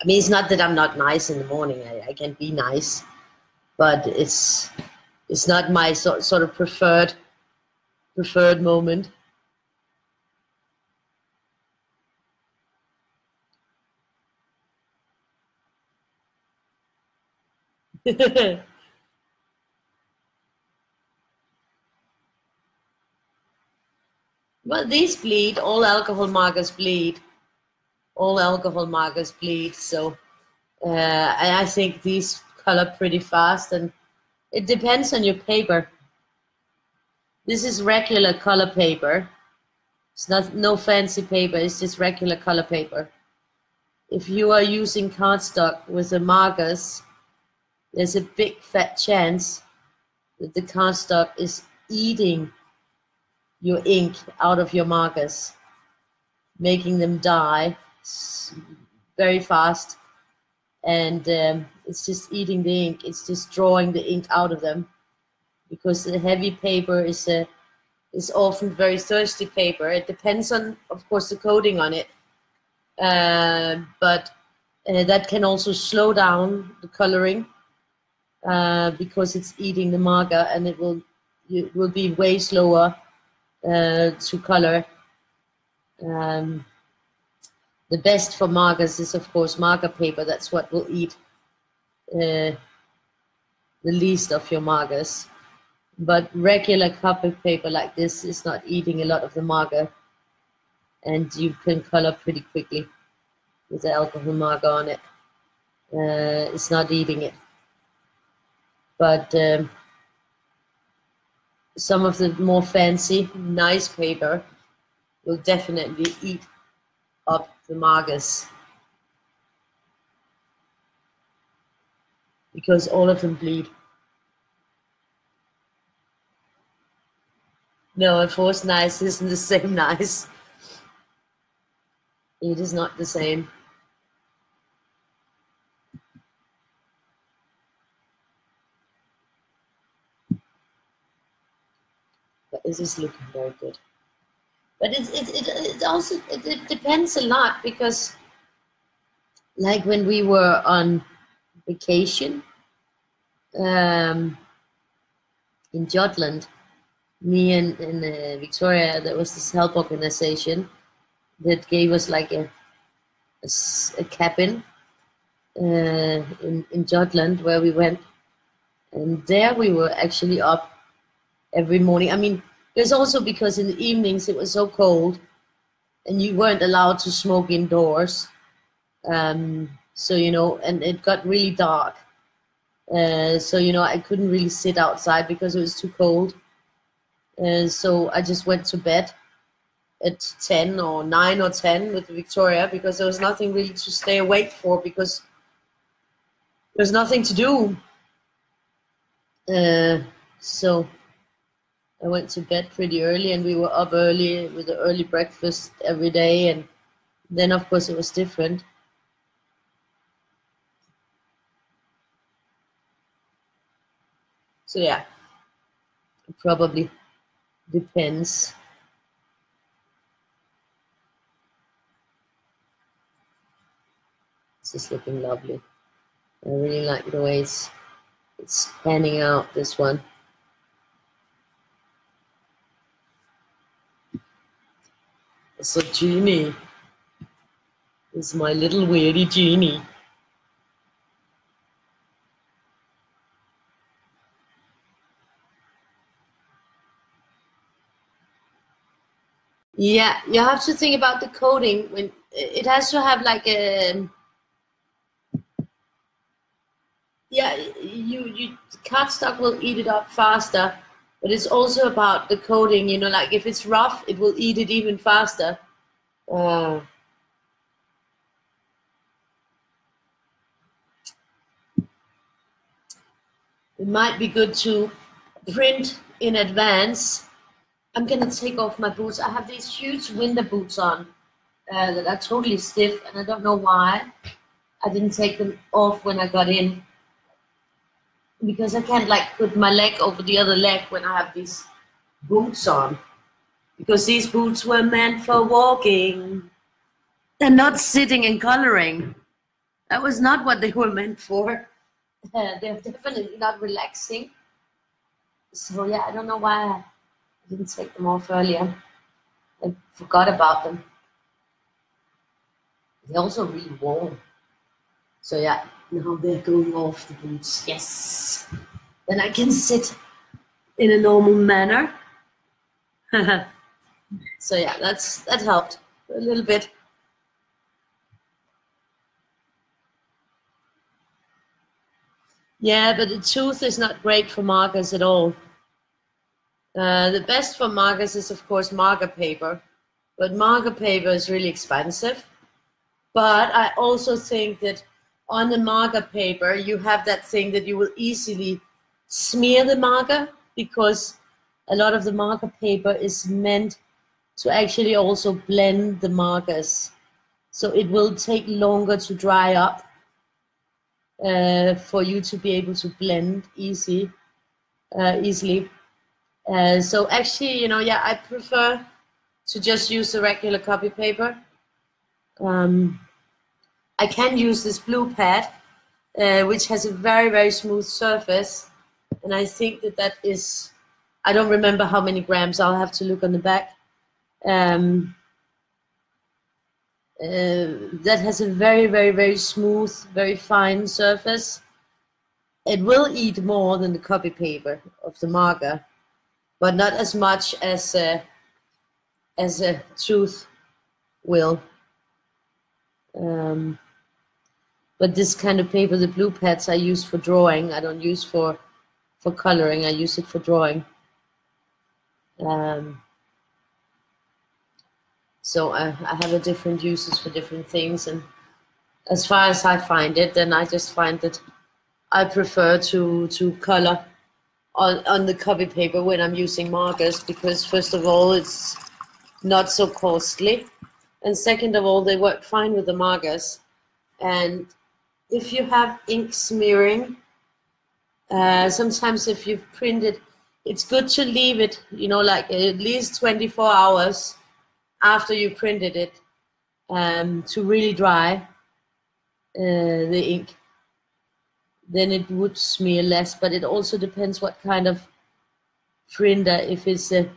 mean, it's not that I'm not nice in the morning. I can be nice, but it's not my sort of preferred moment. Well, these bleed. All alcohol markers bleed. All alcohol markers bleed. So I think these color pretty fast, and it depends on your paper. This is regular color paper. It's no fancy paper. It's just regular color paper. If you are using cardstock with the markers, there's a big fat chance that the cardstock is eating your ink out of your markers, making them die very fast, and it's just eating the ink. It's just drawing the ink out of them, because the heavy paper is often very thirsty paper. It depends on, of course, the coating on it, but that can also slow down the coloring because it's eating the marker, and it will be way slower to color. The best for markers is, of course, marker paper. That's what will eat the least of your markers. But regular copy paper like this is not eating a lot of the marker, and you can color pretty quickly with the alcohol marker on it. It's not eating it. But some of the more fancy, nice paper will definitely eat up the markers, because all of them bleed. No, a forced nice isn't the same nice. It is not the same. But this is looking very good. But it also depends a lot, because like when we were on vacation in Jutland, me and Victoria, there was this help organization that gave us like a cabin in Jutland where we went, and there we were actually up every morning. I mean, there's also because in the evenings it was so cold and you weren't allowed to smoke indoors. So, and it got really dark. So, I couldn't really sit outside because it was too cold. So I just went to bed at 10 or 9 or 10 with Victoria, because there was nothing really to stay awake for, because there's nothing to do. So I went to bed pretty early, and we were up early with an early breakfast every day, and then of course it was different. So yeah, it probably depends. This is looking lovely. I really like the way it's panning out, this one. It's a genie. It's my little Weirdie genie. Yeah, you have to think about the coating. When it has to have like a, yeah, you cardstock will eat it up faster, but it's also about the coating. You know, like if it's rough, it will eat it even faster. It might be good to print in advance. I'm gonna take off my boots. I have these huge winter boots on that are totally stiff, and I don't know why I didn't take them off when I got in, because I can't like put my leg over the other leg when I have these boots on, because these boots were meant for walking and not sitting and coloring. That was not what they were meant for. They're definitely not relaxing. So yeah, I don't know why I didn't take them off earlier. I forgot about them. They're also really warm. So yeah, now they're going off the boots. Yes. Then I can sit in a normal manner. So yeah, that helped a little bit. Yeah, but the tooth is not great for markers at all. The best for markers is of course marker paper, but marker paper is really expensive. But I also think that on the marker paper, you have that thing that you will easily smear the marker, because a lot of the marker paper is meant to actually also blend the markers. So it will take longer to dry up for you to be able to blend easily. So actually, you know, yeah, I prefer to just use the regular copy paper. I can use this blue pad, which has a very, very smooth surface. And I think that is, I don't remember how many grams, I'll have to look on the back. That has a very, very, very smooth, very fine surface. It will eat more than the copy paper of the marker, but not as much as a tooth will. But this kind of paper, the blue pads, I use for drawing. I don't use for coloring. I use it for drawing. So I have a different uses for different things, and as far as I find it, then I just find that I prefer to color on the copy paper when I'm using markers, because first of all, it's not so costly, and second of all, they work fine with the markers. And if you have ink smearing, sometimes if you've printed, it's good to leave it, you know, like at least 24 hours after you printed it, to really dry the ink. Then it would smear less, but it also depends what kind of printer. If it's a,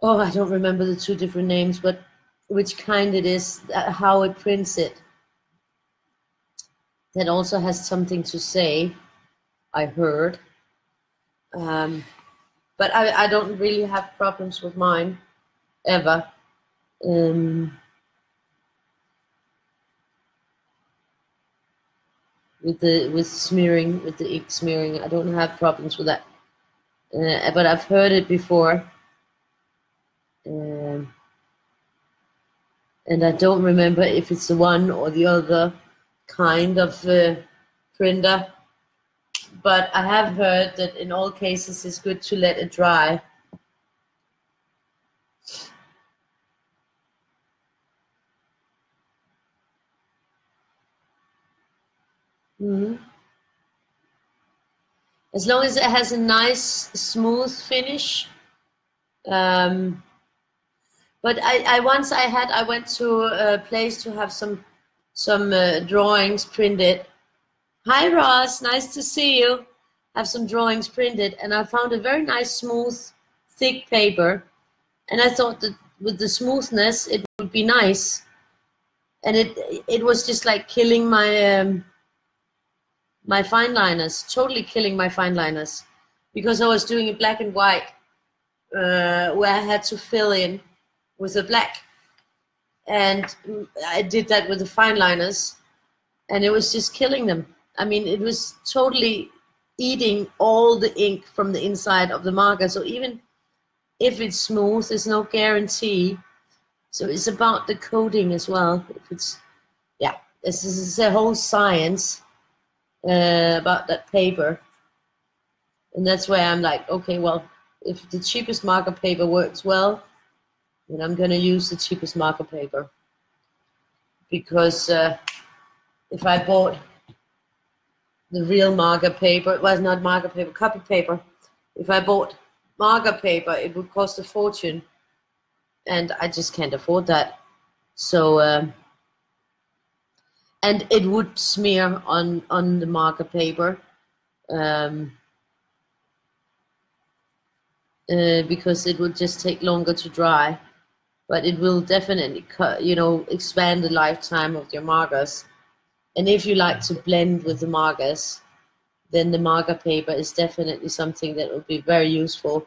oh, I don't remember the two different names, but which kind it is, how it prints it. That also has something to say, I heard. But I don't really have problems with mine, ever. With smearing, with the ink smearing, I don't have problems with that. But I've heard it before. And I don't remember if it's the one or the other kind of printer, but I have heard that in all cases it's good to let it dry. As long as it has a nice smooth finish. But I went to a place to have some drawings printed. Hi Ross, nice to see you. Have some drawings printed, and I found a very nice smooth thick paper, and I thought that with the smoothness it would be nice, and it was just like killing my my fine liners, totally killing my fine liners, because I was doing it black and white, where I had to fill in with the black, and I did that with the fine liners, and it was just killing them. I mean, it was totally eating all the ink from the inside of the marker. So even if it's smooth, there's no guarantee. So it's about the coating as well. If it's, yeah, this is a whole science about that paper. And that's where I'm like, okay, well, if the cheapest marker paper works well, then I'm going to use the cheapest marker paper. Because if I bought the real marker paper, it was not marker paper, copy paper. If I bought marker paper, it would cost a fortune, and I just can't afford that. So, and it would smear on the marker paper, because it would just take longer to dry. But it will definitely, expand the lifetime of your markers. And if you like to blend with the markers, then the marker paper is definitely something that will be very useful,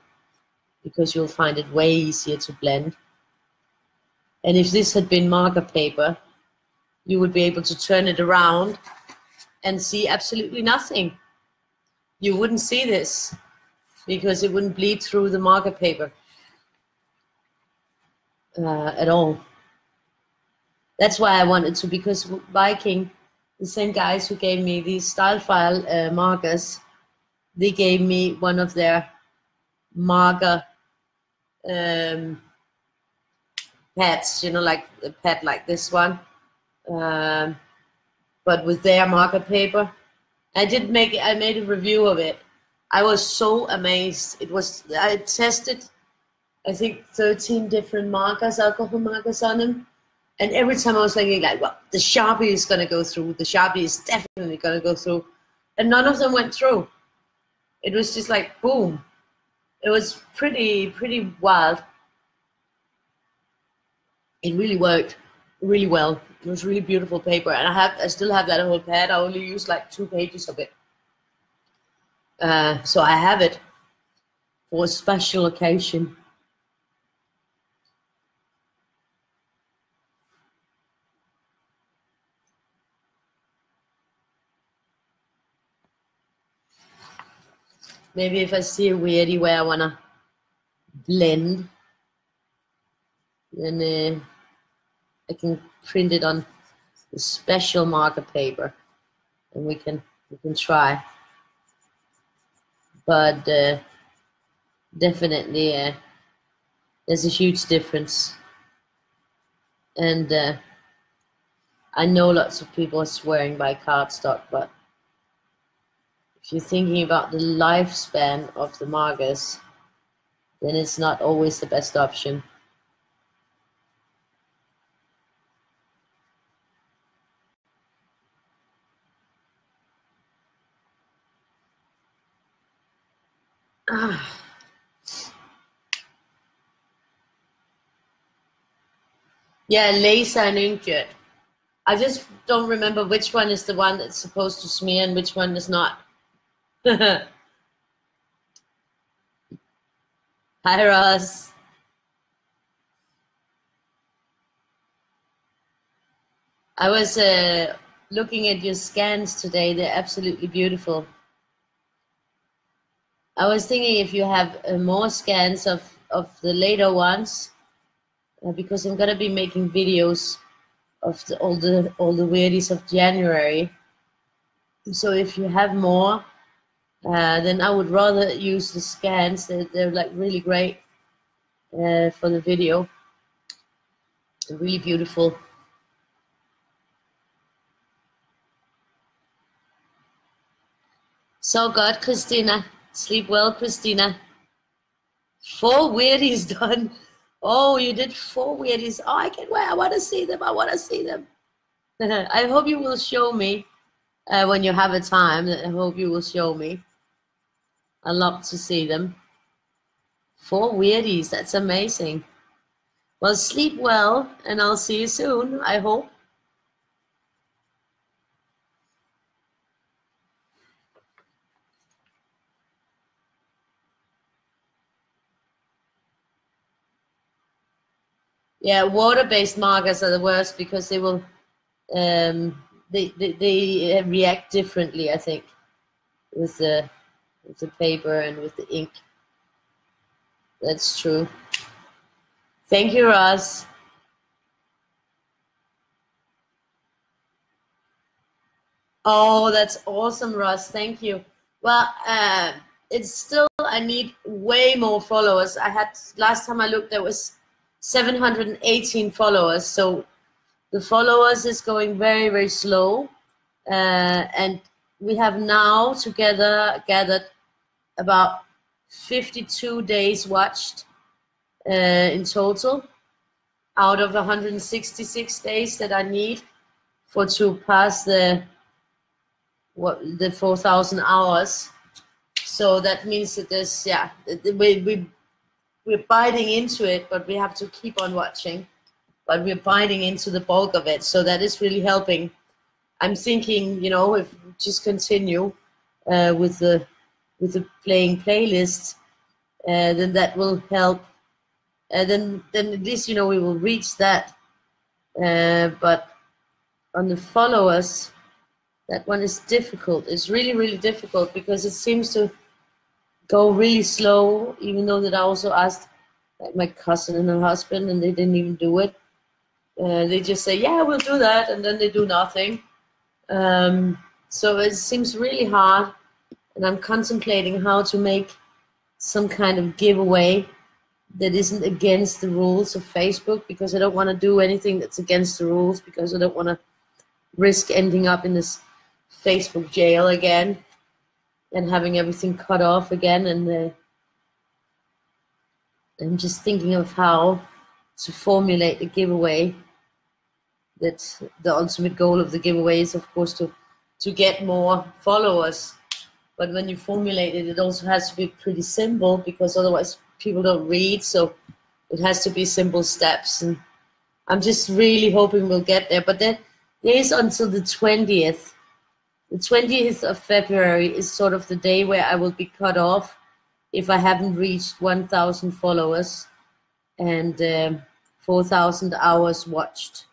because you'll find it way easier to blend. And if this had been marker paper, you would be able to turn it around and see absolutely nothing. You wouldn't see this because it wouldn't bleed through the marker paper at all. That's why I wanted to, because Viking, the same guys who gave me these style file markers, they gave me one of their marker pads, like a pad like this one, but with their marker paper. I made a review of it. I was so amazed. I tested, I think, 13 different markers, alcohol markers on them. And every time I was thinking, like, well, the Sharpie is going to go through. The Sharpie is definitely going to go through. And none of them went through. It was just like, boom. It was pretty wild. It really worked really well. It was really beautiful paper. And I still have that whole pad. I only used like 2 pages of it. So I have it for a special occasion. Maybe if I see a Weirdie where I want to blend, then I can print it on a special marker paper, and we can try. But definitely there's a huge difference, and I know lots of people are swearing by cardstock, but if you're thinking about the lifespan of the markers, then it's not always the best option. Yeah, laser and inkjet. I just don't remember which one is the one that's supposed to smear and which one is not. Hi, Ross. I was looking at your scans today. They're absolutely beautiful. I was thinking if you have more scans of the later ones, because I'm gonna be making videos of all the Weirdies of January. So if you have more, then I would rather use the scans. They're like really great for the video. They're really beautiful. So good, Christina. Sleep well, Christina. 4 weirdies done. Oh, you did 4 weirdies. Oh, I can't wait. I want to see them. I want to see them. I hope you will show me when you have a time. I hope you will show me. I love to see them. 4 weirdies. That's amazing. Well, sleep well, and I'll see you soon, I hope. Yeah, water-based markers are the worst because they will they react differently, I think, with the paper and with the ink. That's true. Thank you, Ross. Oh, that's awesome, Ross. Thank you. Well, it's still, I need way more followers. I had, last time I looked, there was 718 followers. So the followers is going very, very slow. And we have now together gathered about 52 days watched in total out of 166 days that I need to pass the 4,000 hours. So that means that there's, yeah, we're biting into it, but we have to keep on watching. But we're biting into the bulk of it, so that is really helping. I'm thinking, if we just continue with the playing playlist, then that will help. Then at least we will reach that. But on the followers, that one is difficult. It's really, really difficult because it seems to go really slow, even though that I also asked like my cousin and her husband, and they didn't even do it. They just say, yeah, we'll do that, and then they do nothing. So it seems really hard, and I'm contemplating how to make some kind of giveaway that isn't against the rules of Facebook, because I don't want to do anything that's against the rules, because I don't want to risk ending up in this Facebook jail again and having everything cut off again. And I'm just thinking of how to formulate a giveaway. That the ultimate goal of the giveaway is, of course, to get more followers. But when you formulate it, it also has to be pretty simple, because otherwise people don't read. So it has to be simple steps. And I'm just really hoping we'll get there. But then there is until the 20th. The 20th of February is sort of the day where I will be cut off if I haven't reached 1,000 followers and 4,000 hours watched.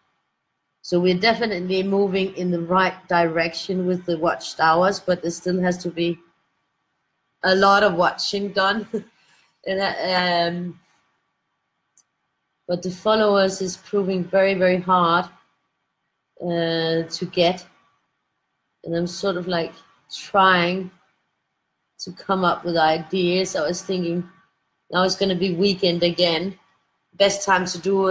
So we're definitely moving in the right direction with the watched hours, but there still has to be a lot of watching done. and but the followers is proving very, very hard to get. And I'm sort of like trying to come up with ideas. I was thinking, now it's going to be weekend again. Best time to do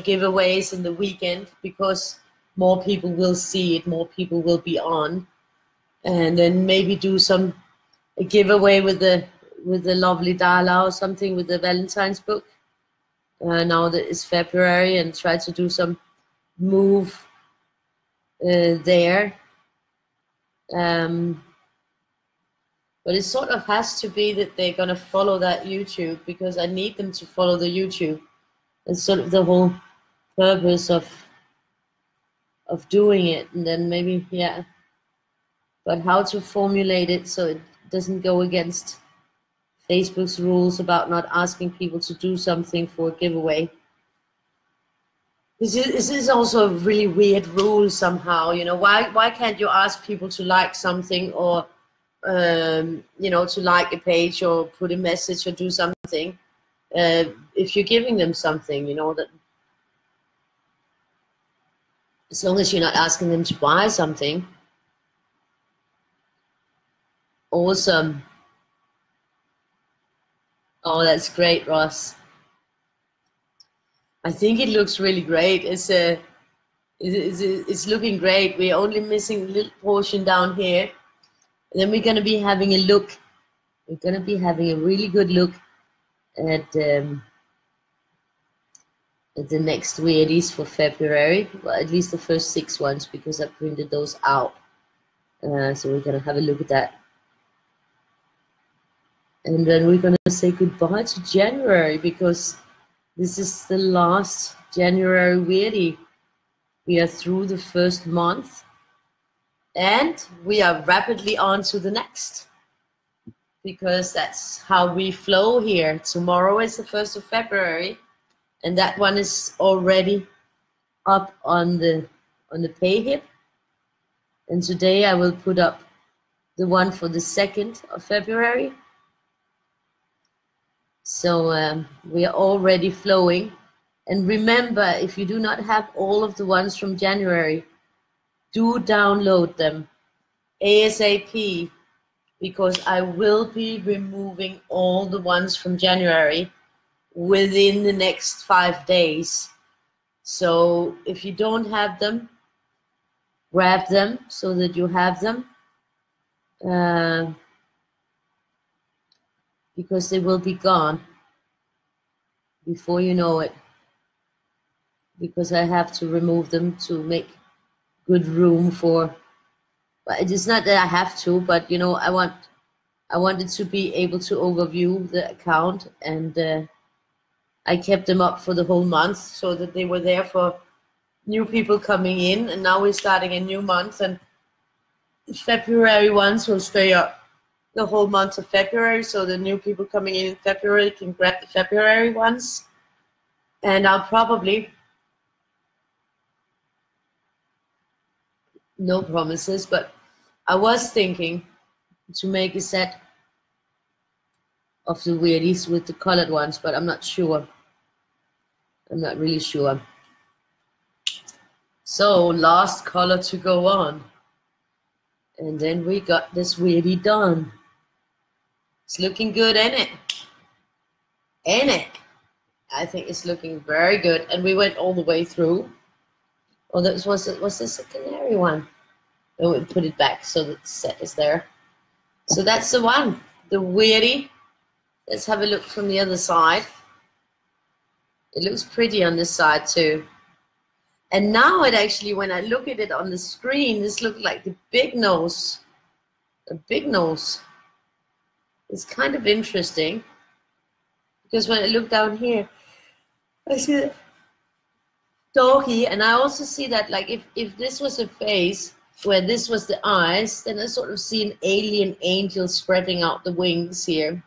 giveaways in the weekend, because more people will see it, more people will be on. And then maybe do a giveaway with the lovely Dala or something, with the Valentine's book. Now that it's February, and try to do some move there. But it sort of has to be that they're going to follow that YouTube, because I need them to follow the YouTube. It's sort of the whole purpose of doing it. And then maybe, yeah. But how to formulate it so it doesn't go against Facebook's rules about not asking people to do something for a giveaway. This is also a really weird rule somehow. Why can't you ask people to like something, or to like a page or put a message or do something if you're giving them something, that as long as you're not asking them to buy something. Awesome. Oh, that's great, Ross. I think it looks really great. It's looking great. We're only missing a little portion down here. And then we're going to be having a look. We're going to be having a really good look at the next Weirdie's for February. Well, at least the first 6 ones, because I printed those out. So we're going to have a look at that. And then we're going to say goodbye to January, because this is the last January Weirdie. We are through the first month, and we are rapidly on to the next, because that's how we flow here. Tomorrow is the 1st of February, and that one is already up on the pay hip. And today I will put up the one for the 2nd of February. So we are already flowing. And remember, if you do not have all of the ones from January, do download them ASAP, because I will be removing all the ones from January within the next 5 days. So if you don't have them, grab them so that you have them, because they will be gone before you know it, because I have to remove them to make good room for, but it's not that I have to, but you know, I wanted to be able to overview the account, and I kept them up for the whole month so that they were there for new people coming in. And now we're starting a new month, and February ones will stay up the whole month of February, so the new people coming in February can grab the February ones. And I'll probably, no promises, but I was thinking to make a set of the Weirdie's with the colored ones, but I'm not sure. I'm not really sure. So last color to go on. And then we got this Weirdie done. It's looking good, ain't it? Ain't it? I think it's looking very good. And we went all the way through. Oh, was this a canary one? And we put it back so that the set is there. So that's the one, the Weirdie. Let's have a look from the other side. It looks pretty on this side too. And now it actually, when I look at it on the screen, this looks like the big nose. A big nose. It's kind of interesting, because when I look down here, I see the doggy, and I also see that, like, if this was a face where this was the eyes, then I sort of see an alien angel spreading out the wings here.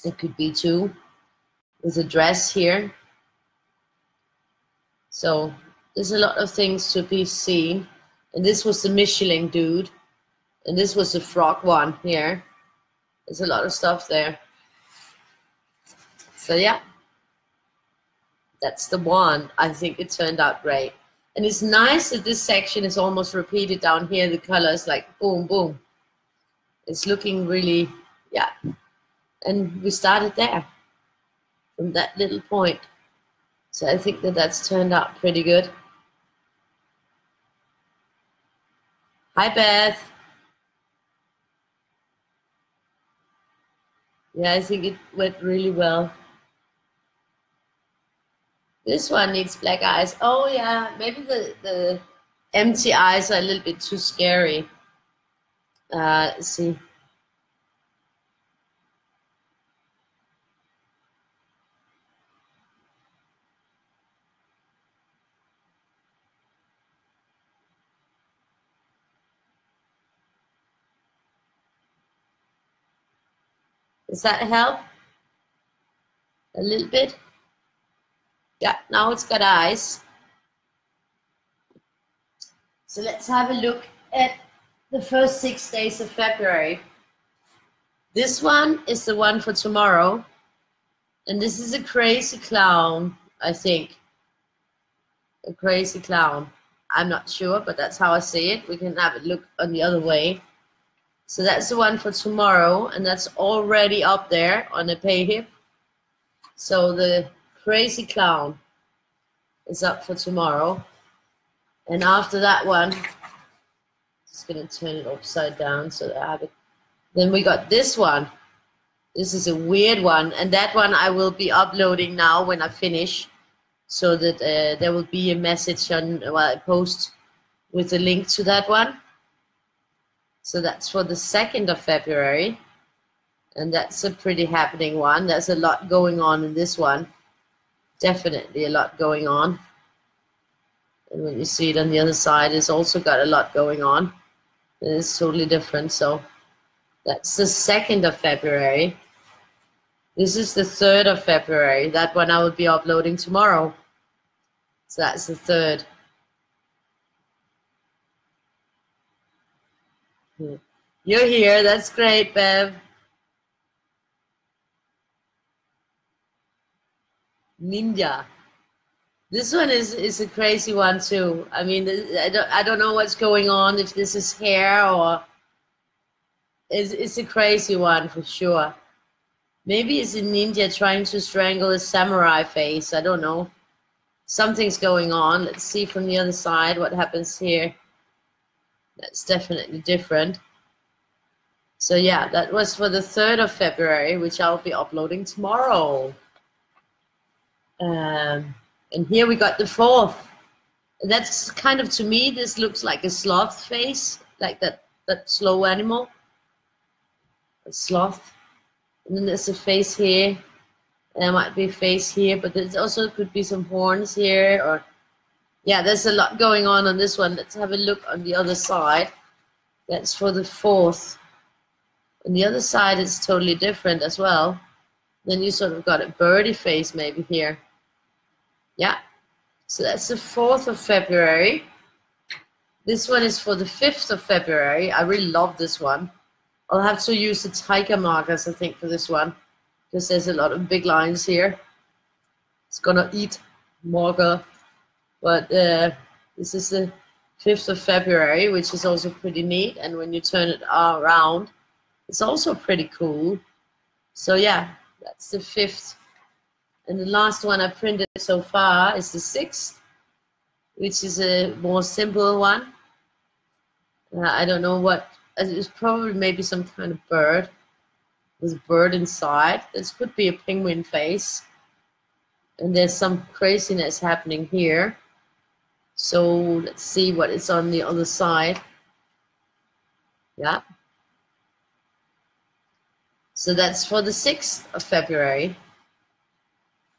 It could be too, with a dress here. So there's a lot of things to be seen. And this was the Michelin dude, and this was the frog one here. There's a lot of stuff there. So yeah, that's the one. I think it turned out great. And it's nice that this section is almost repeated down here. The colors like boom, boom. It's looking really, yeah. And we started there from that little point. So I think that that's turned out pretty good. Hi, Beth. Yeah, I think it went really well. This one needs black eyes. Oh yeah, maybe the empty eyes are a little bit too scary. Let's see. Does that help? A little bit? Yeah, now it's got eyes. So let's have a look at the first 6 days of February. This one is the one for tomorrow. And this is a crazy clown, I think. A crazy clown. I'm not sure, but that's how I see it. We can have a look on the other way. So that's the one for tomorrow, and that's already up there on the pay hip. So the crazy clown is up for tomorrow. And after that one, just gonna turn it upside down so that I have it. Then we got this one. This is a weird one, and that one I will be uploading now when I finish, so that there will be a message on while I post with a link to that one. So that's for the 2nd of February, and that's a pretty happening one. There's a lot going on in this one. Definitely a lot going on. And when you see it on the other side, it's also got a lot going on. It's totally different. So that's the 2nd of February. This is the 3rd of February. That one I will be uploading tomorrow. So that's the 3rd. You're here. That's great, Bev. Ninja. This one is a crazy one too. I mean, I don't know what's going on, if this is hair or it's a crazy one for sure. Maybe it's a ninja trying to strangle a samurai face. I don't know. Something's going on. Let's see from the other side what happens here. That's definitely different. So yeah, that was for the 3rd of February, which I'll be uploading tomorrow. And here we got the 4th. That's kind of, to me, this looks like a sloth face, like that slow animal. A sloth. And then there's a face here. There might be a face here, but there's also could be some horns here. Or yeah, there's a lot going on this one. Let's have a look on the other side. That's for the 4th. On the other side, it's totally different as well. Then you sort of got a birdie face maybe here. Yeah. So that's the 4th of February. This one is for the 5th of February. I really love this one. I'll have to use the tiger markers, I think, for this one, because there's a lot of big lines here. It's gonna eat marker. But this is the 5th of February, which is also pretty neat. And when you turn it around, it's also pretty cool. So yeah, that's the 5th. And the last one I printed so far is the 6th, which is a more simple one. I don't know what, it's probably maybe some kind of bird with a bird inside. This could be a penguin face. And there's some craziness happening here. So let's see what is on the other side. Yeah. So that's for the 6th of February.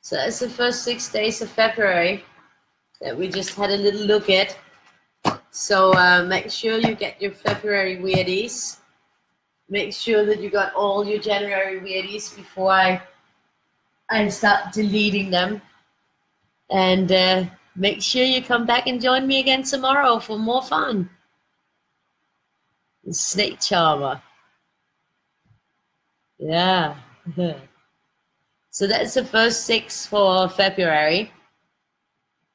So that's the first 6 days of February that we just had a little look at. So make sure you get your February weirdies. Make sure that you got all your January weirdies before I start deleting them. And make sure you come back and join me again tomorrow for more fun. The snake charmer. Yeah. So that's the first 6 for February.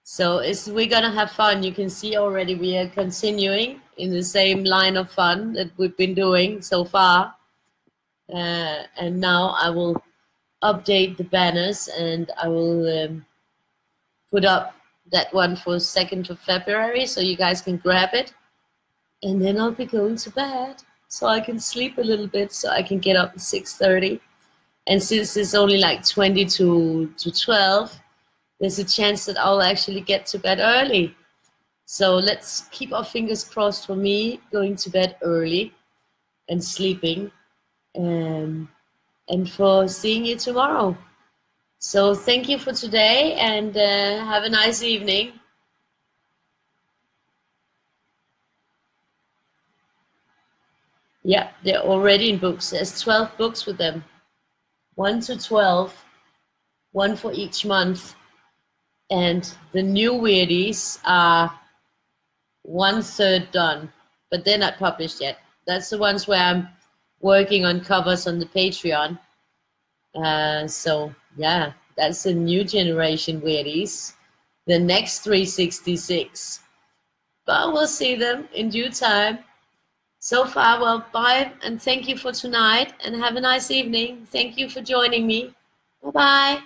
So we're gonna have fun. You can see already we are continuing in the same line of fun that we've been doing so far. And now I will update the banners, and I will put up that one for 2nd of February so you guys can grab it. And then I'll be going to bed so I can sleep a little bit, so I can get up at 6:30. And since it's only like 20 to 12, there's a chance that I'll actually get to bed early. So let's keep our fingers crossed for me going to bed early and sleeping, and for seeing you tomorrow. So thank you for today, and have a nice evening. Yeah, they're already in books. There's 12 books with them. 1 to 12, one for each month. And the new weirdies are 1/3 done, but they're not published yet. That's the ones where I'm working on covers on the Patreon. So yeah, that's the new generation weirdies. The next 366. But we'll see them in due time. So far, well, bye and thank you for tonight and have a nice evening. Thank you for joining me. Bye-bye.